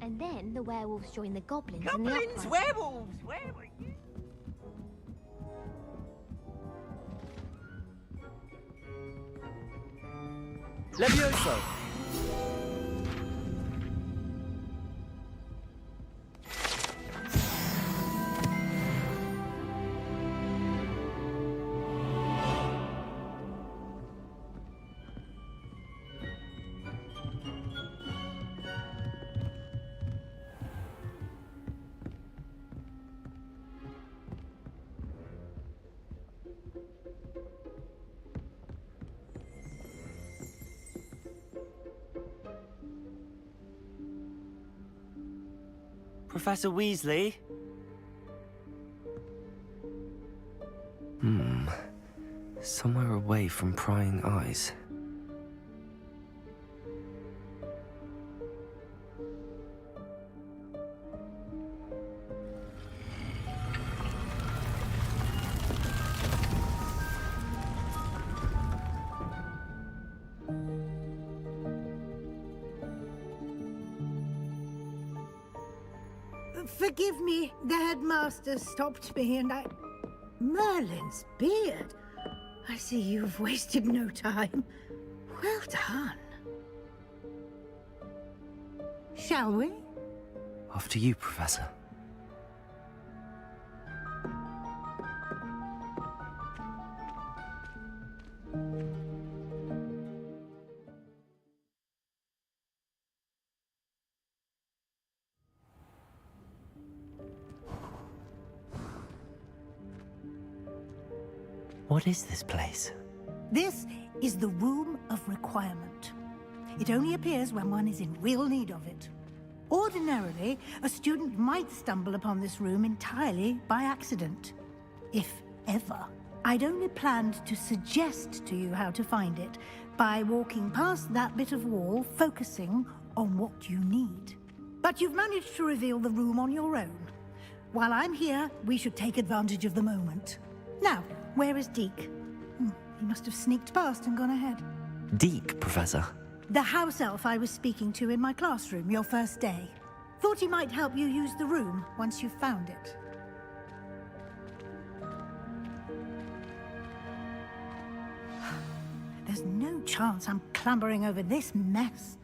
And then the werewolves join the goblins in the Goblins, upright. werewolves, where were you? Levioso! Professor Weasley? Somewhere away from prying eyes. Forgive me, the headmaster stopped me and I... Merlin's beard. I see you've wasted no time. Well done. Shall we? Off to you, Professor. What is this place? This is the Room of Requirement. It only appears when one is in real need of it. Ordinarily, a student might stumble upon this room entirely by accident. If ever. I'd only planned to suggest to you how to find it by walking past that bit of wall, focusing on what you need. But you've managed to reveal the room on your own. While I'm here, we should take advantage of the moment. Now, where is Deke? He must have sneaked past and gone ahead. Deke, Professor. The house elf I was speaking to in my classroom your first day. Thought he might help you use the room once you've found it. There's no chance I'm clambering over this mess.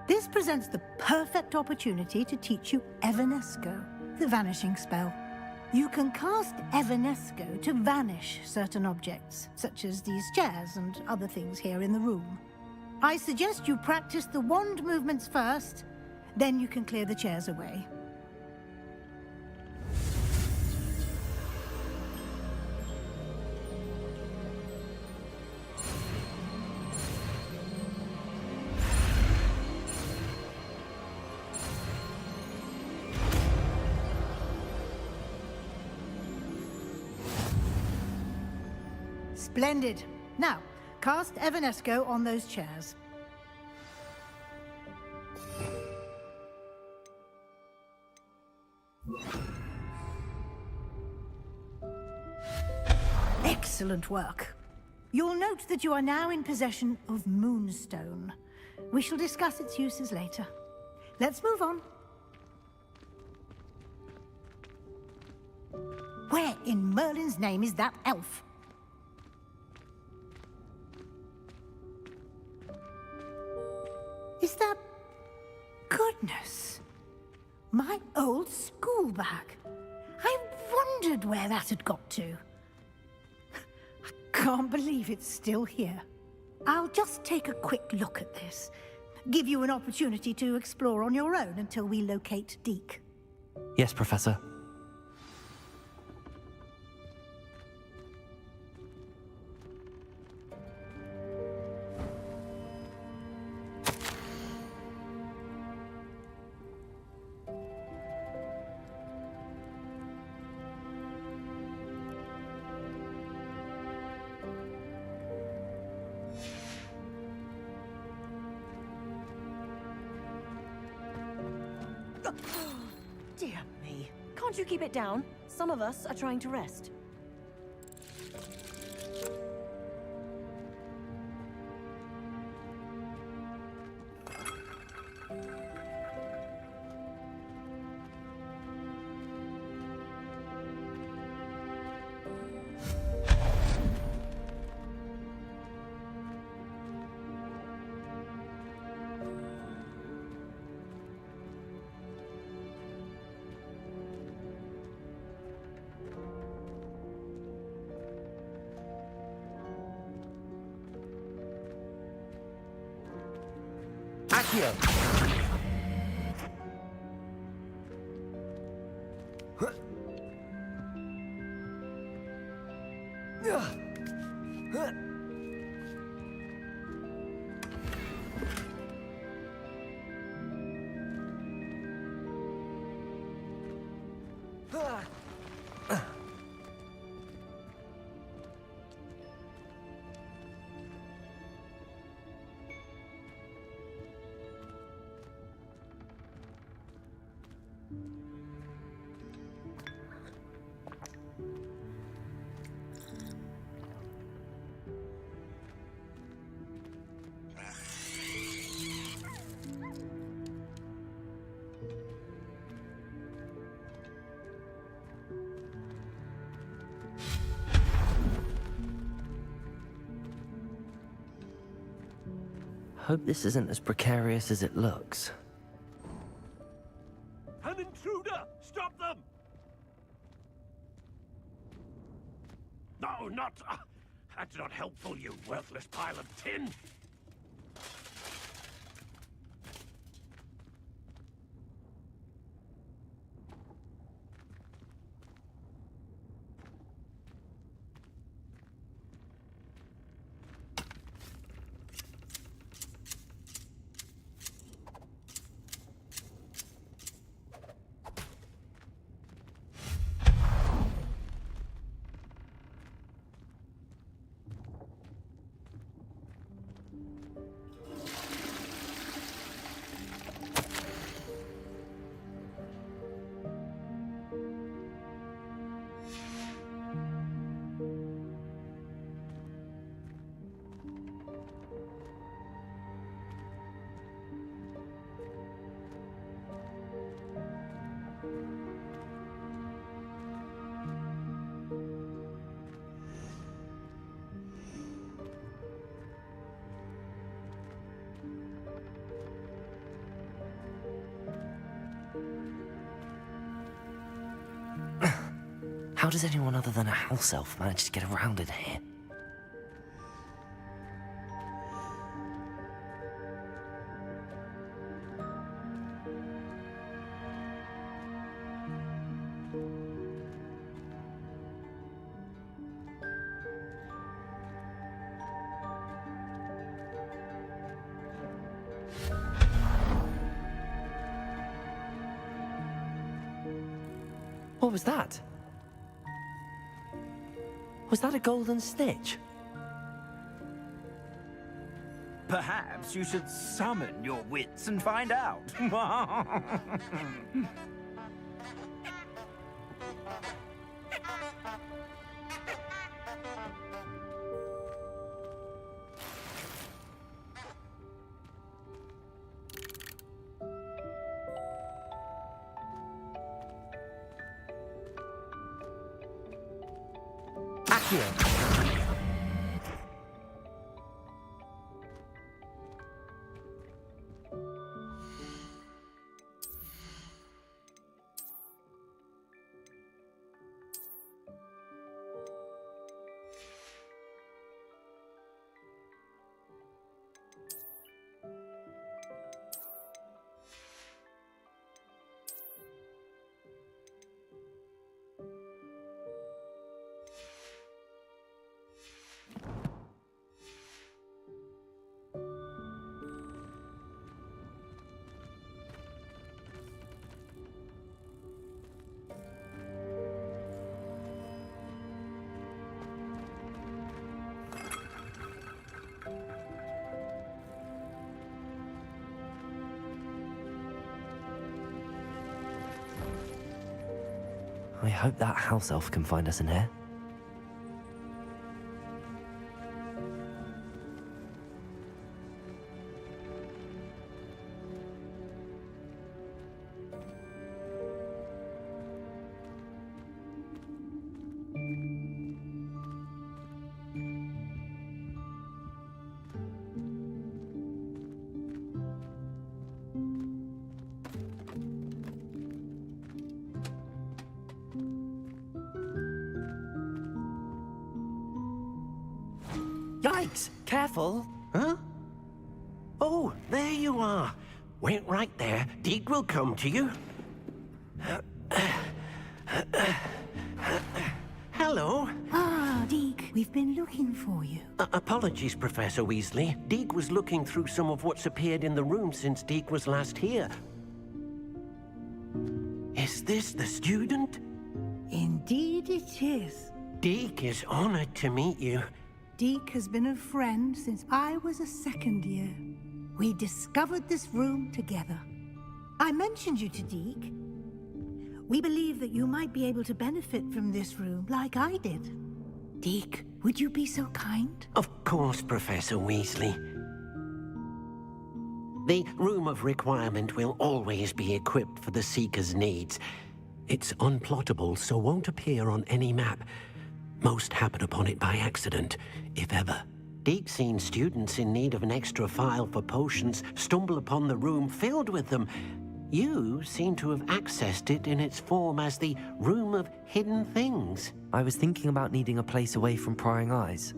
This presents the perfect opportunity to teach you Evanesco, the vanishing spell. You can cast Evanesco to vanish certain objects, such as these chairs and other things here in the room. I suggest you practice the wand movements first, then you can clear the chairs away. Splendid. Now, cast Evanesco on those chairs. Excellent work. You'll note that you are now in possession of Moonstone. We shall discuss its uses later. Let's move on. Where in Merlin's name is that elf? Is that... Goodness. My old school bag. I wondered where that had got to. I can't believe it's still here. I'll just take a quick look at this. Give you an opportunity to explore on your own until we locate Deke. Yes, Professor. Dear me. Can't you keep it down? Some of us are trying to rest. Accio! Hope this isn't as precarious as it looks. An intruder! Stop them! No, not... that's not helpful, you worthless pile of tin! How does anyone other than a house elf manage to get around in here? What was that? Was that a golden snitch? Perhaps you should summon your wits and find out. I hope that house elf can find us in here. Yikes! Careful! Huh? Oh, there you are. Wait right there. Deke will come to you. Hello. Ah, Deke, we've been looking for you. Apologies, Professor Weasley. Deke was looking through some of what's appeared in the room since Deke was last here. Is this the student? Indeed it is. Deke is honored to meet you. Deke has been a friend since I was a second year. We discovered this room together. I mentioned you to Deke. We believe that you might be able to benefit from this room like I did. Deke, would you be so kind? Of course, Professor Weasley. The Room of Requirement will always be equipped for the Seeker's needs. It's unplottable, so won't appear on any map. Most happen upon it by accident, if ever. Geek-seen students in need of an extra file for potions stumble upon the room filled with them. You seem to have accessed it in its form as the Room of Hidden Things. I was thinking about needing a place away from prying eyes.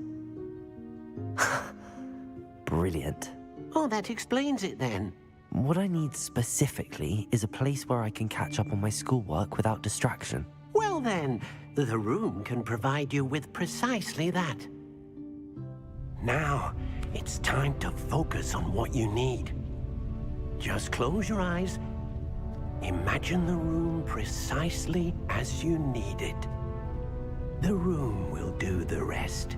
Brilliant. Oh, that explains it then. What I need specifically is a place where I can catch up on my schoolwork without distraction. Well then, the room can provide you with precisely that. Now, it's time to focus on what you need. Just close your eyes. Imagine the room precisely as you need it. The room will do the rest.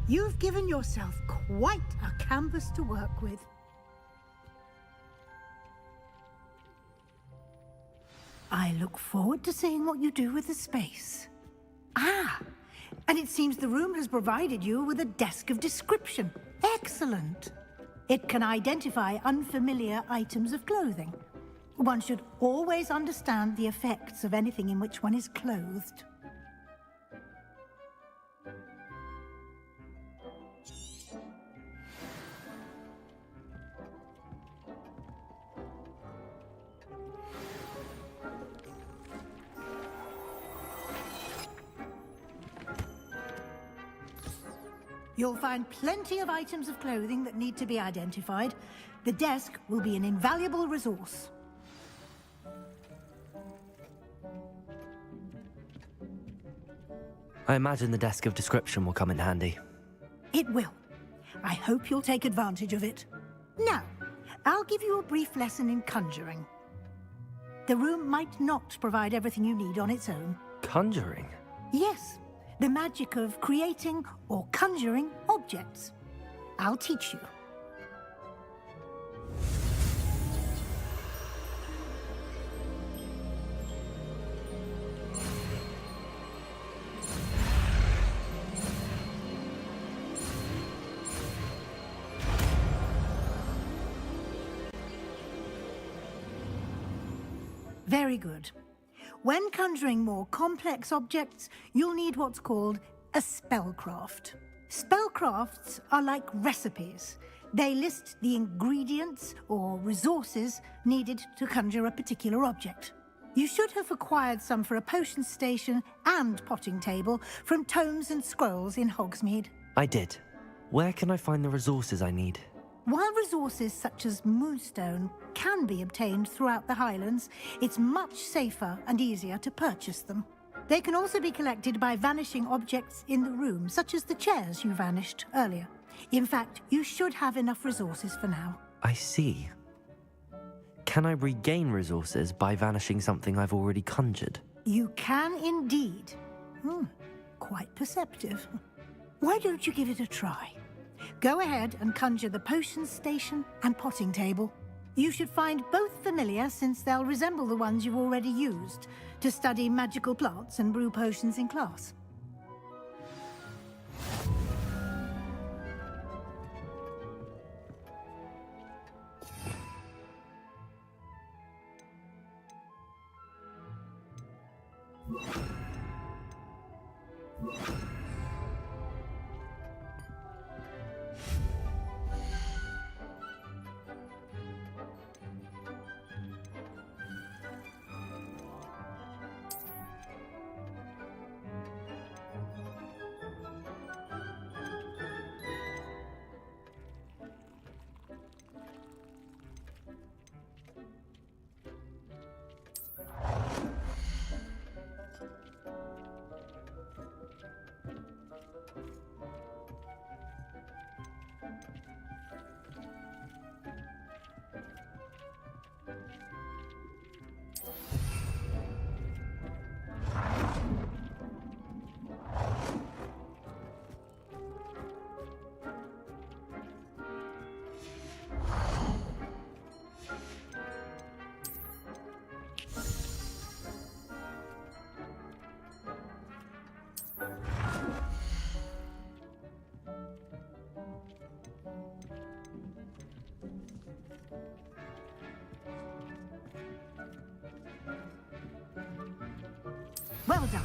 You've given yourself quite a canvas to work with. I look forward to seeing what you do with the space. Ah, and it seems the room has provided you with a desk of description. Excellent. It can identify unfamiliar items of clothing. One should always understand the effects of anything in which one is clothed. You'll find plenty of items of clothing that need to be identified. The desk will be an invaluable resource. I imagine the desk of description will come in handy. It will. I hope you'll take advantage of it. Now, I'll give you a brief lesson in conjuring. The room might not provide everything you need on its own. Conjuring? Yes. The magic of creating or conjuring objects. I'll teach you. Very good. When conjuring more complex objects, you'll need what's called a spellcraft. Spellcrafts are like recipes. They list the ingredients or resources needed to conjure a particular object. You should have acquired some for a potion station and potting table from tomes and scrolls in Hogsmeade. I did. Where can I find the resources I need? While resources such as moonstone can be obtained throughout the Highlands, it's much safer and easier to purchase them. They can also be collected by vanishing objects in the room, such as the chairs you vanished earlier. In fact, you should have enough resources for now. I see. Can I regain resources by vanishing something I've already conjured? You can indeed. Quite perceptive. Why don't you give it a try? Go ahead and conjure the potion station and potting table. You should find both familiar, since they'll resemble the ones you've already used to study magical plants and brew potions in class. Well done.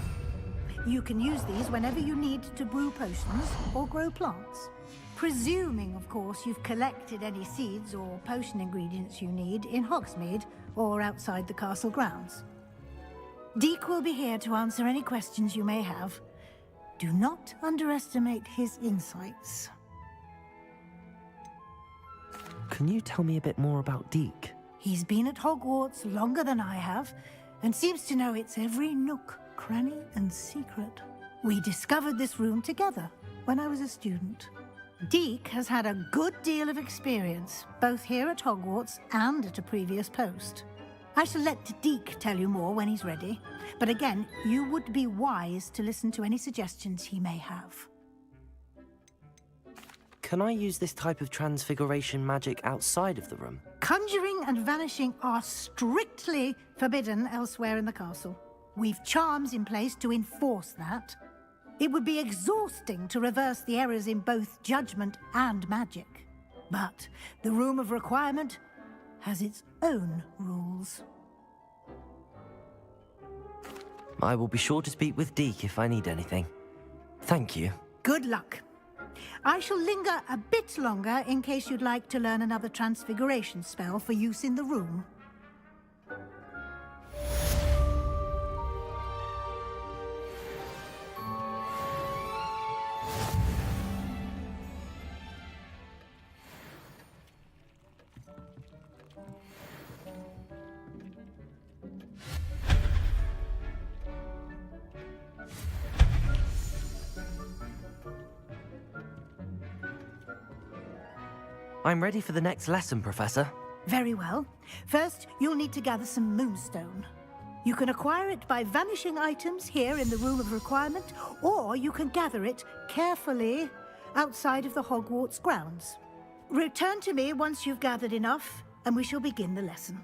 You can use these whenever you need to brew potions or grow plants. Presuming, of course, you've collected any seeds or potion ingredients you need in Hogsmeade or outside the castle grounds. Deek will be here to answer any questions you may have. Do not underestimate his insights. Can you tell me a bit more about Deek? He's been at Hogwarts longer than I have, and seems to know its every nook, cranny, and secret. We discovered this room together when I was a student. Deek has had a good deal of experience, both here at Hogwarts and at a previous post. I shall let Deek tell you more when he's ready, but again, you would be wise to listen to any suggestions he may have. Can I use this type of transfiguration magic outside of the room? Conjuring and vanishing are strictly forbidden elsewhere in the castle. We've charms in place to enforce that. It would be exhausting to reverse the errors in both judgment and magic. But the Room of Requirement has its own rules. I will be sure to speak with Deek if I need anything. Thank you. Good luck. I shall linger a bit longer in case you'd like to learn another transfiguration spell for use in the room. I'm ready for the next lesson, Professor. Very well. First, you'll need to gather some moonstone. You can acquire it by vanishing items here in the Room of Requirement, or you can gather it carefully outside of the Hogwarts grounds. Return to me once you've gathered enough, and we shall begin the lesson.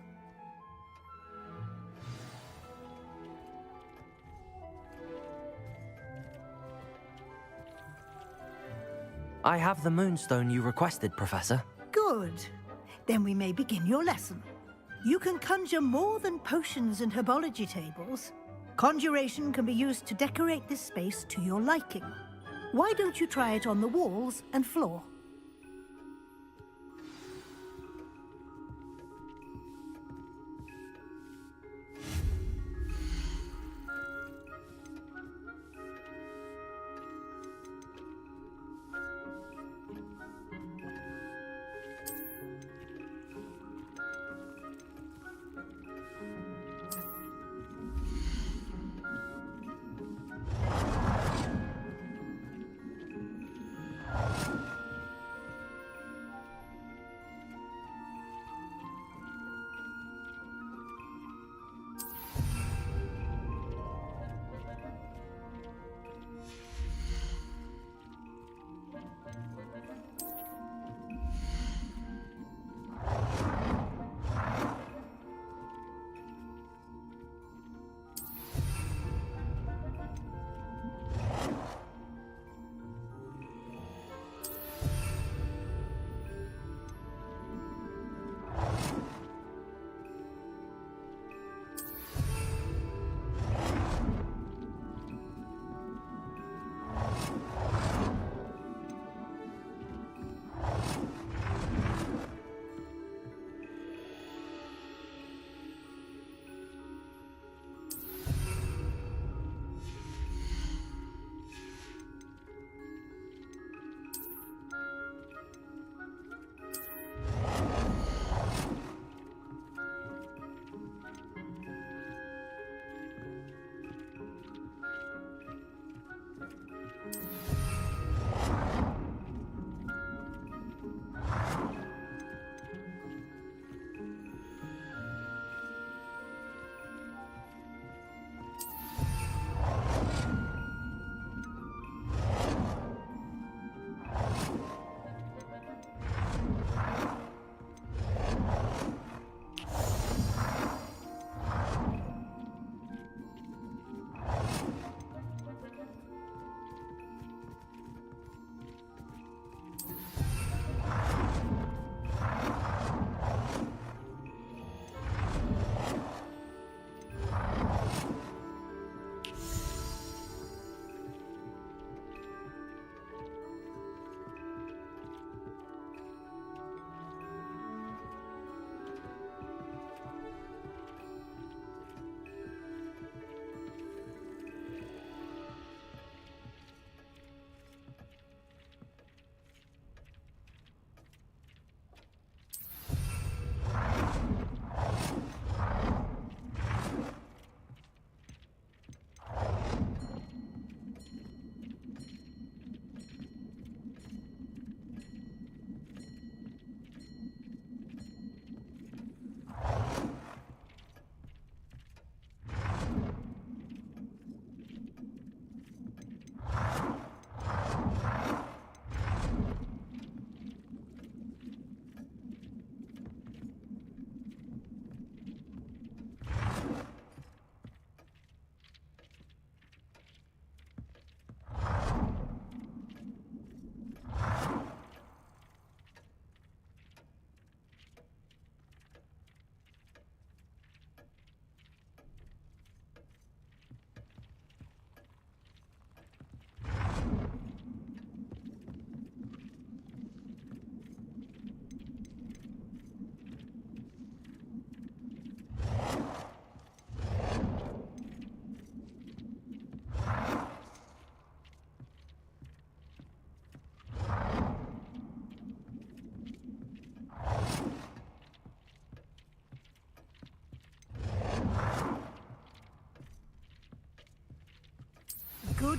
I have the moonstone you requested, Professor. Good. Then we may begin your lesson. You can conjure more than potions and herbology tables. Conjuration can be used to decorate this space to your liking. Why don't you try it on the walls and floor?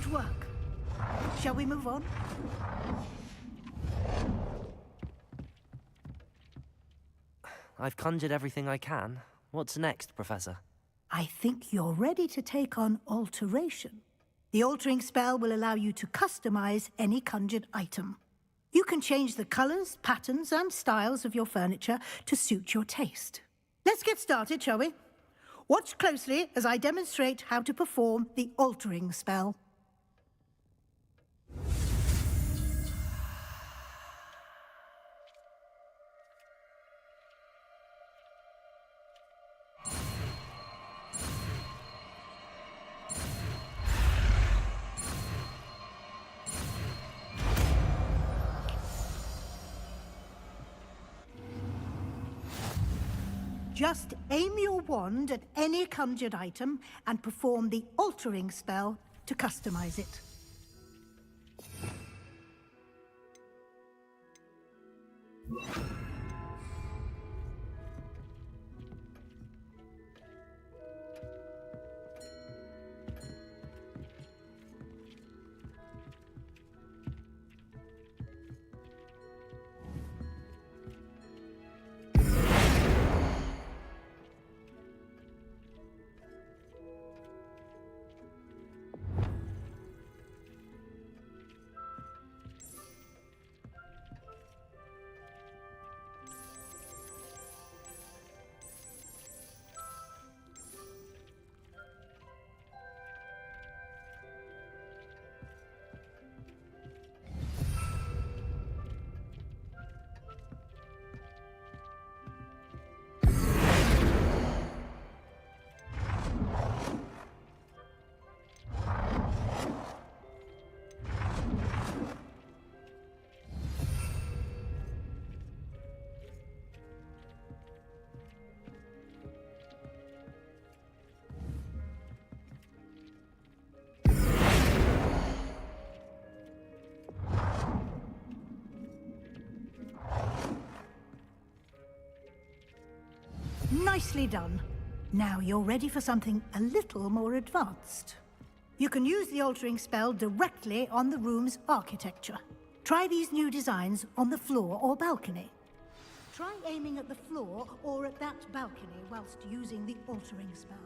Good work. Shall we move on? I've conjured everything I can. What's next, Professor? I think you're ready to take on alteration. The altering spell will allow you to customize any conjured item. You can change the colors, patterns, and styles of your furniture to suit your taste. Let's get started, shall we? Watch closely as I demonstrate how to perform the altering spell. Just aim your wand at any conjured item and perform the altering spell to customize it. Nicely done. Now you're ready for something a little more advanced. You can use the altering spell directly on the room's architecture. Try these new designs on the floor or balcony. Try aiming at the floor or at that balcony whilst using the altering spell.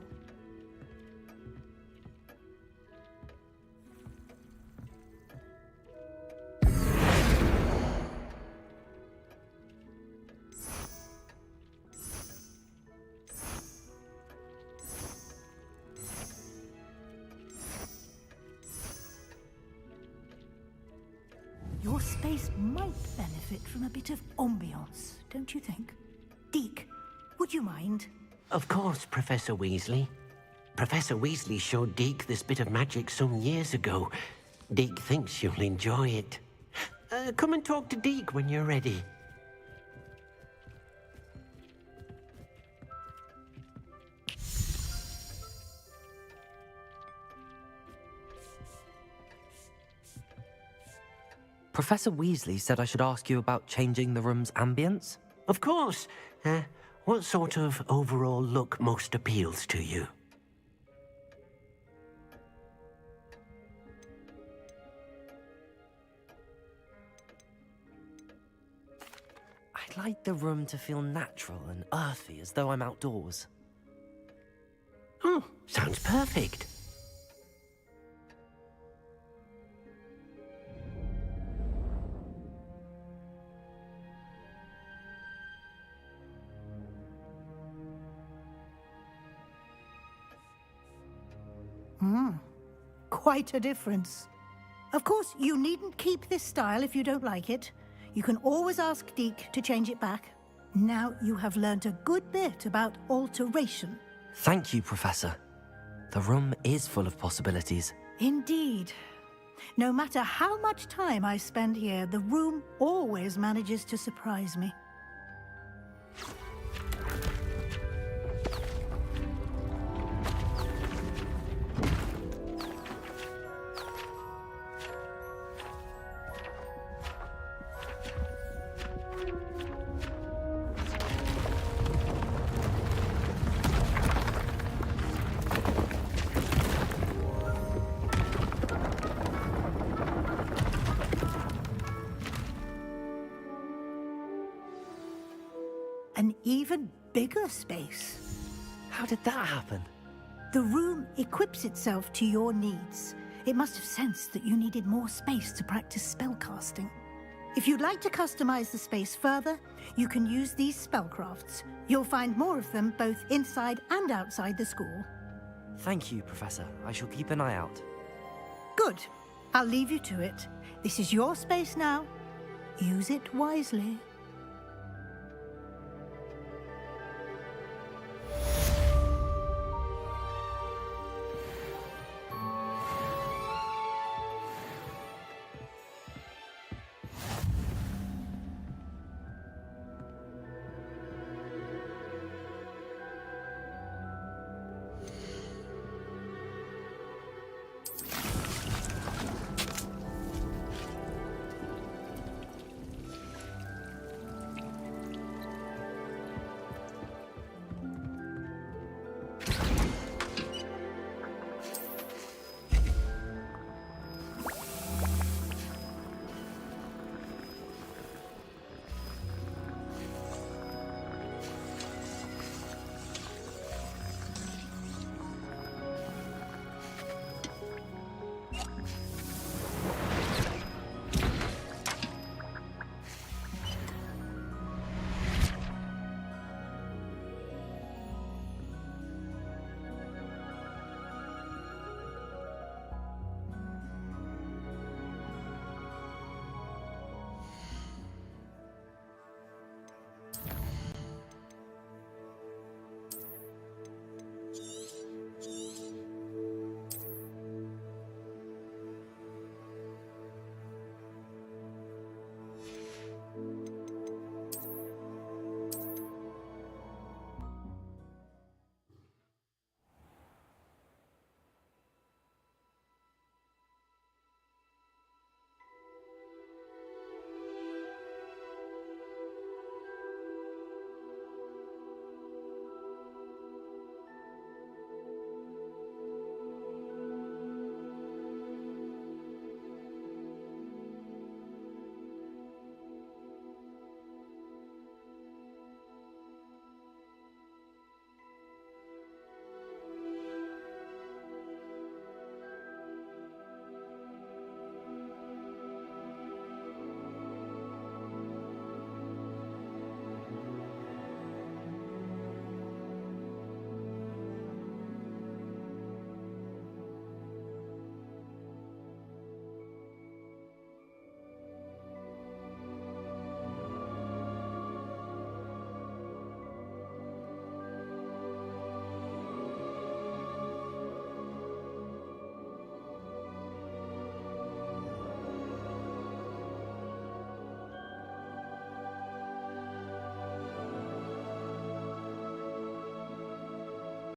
Your space might benefit from a bit of ambiance, don't you think? Deke, would you mind? Of course, Professor Weasley. Professor Weasley showed Deke this bit of magic some years ago. Deke thinks you'll enjoy it. Come and talk to Deke when you're ready. Professor Weasley said I should ask you about changing the room's ambience? Of course. What sort of overall look most appeals to you? I'd like the room to feel natural and earthy, as though I'm outdoors. Oh, sounds perfect. Quite a difference. Of course, you needn't keep this style if you don't like it. You can always ask Deke to change it back. Now you have learnt a good bit about alteration. Thank you, Professor. The room is full of possibilities. Indeed. No matter how much time I spend here, the room always manages to surprise me. an even bigger space. How did that happen? The room equips itself to your needs. It must have sensed that you needed more space to practice spellcasting. If you'd like to customize the space further, you can use these spellcrafts. You'll find more of them both inside and outside the school. Thank you, Professor. I shall keep an eye out. Good. I'll leave you to it. This is your space now. Use it wisely.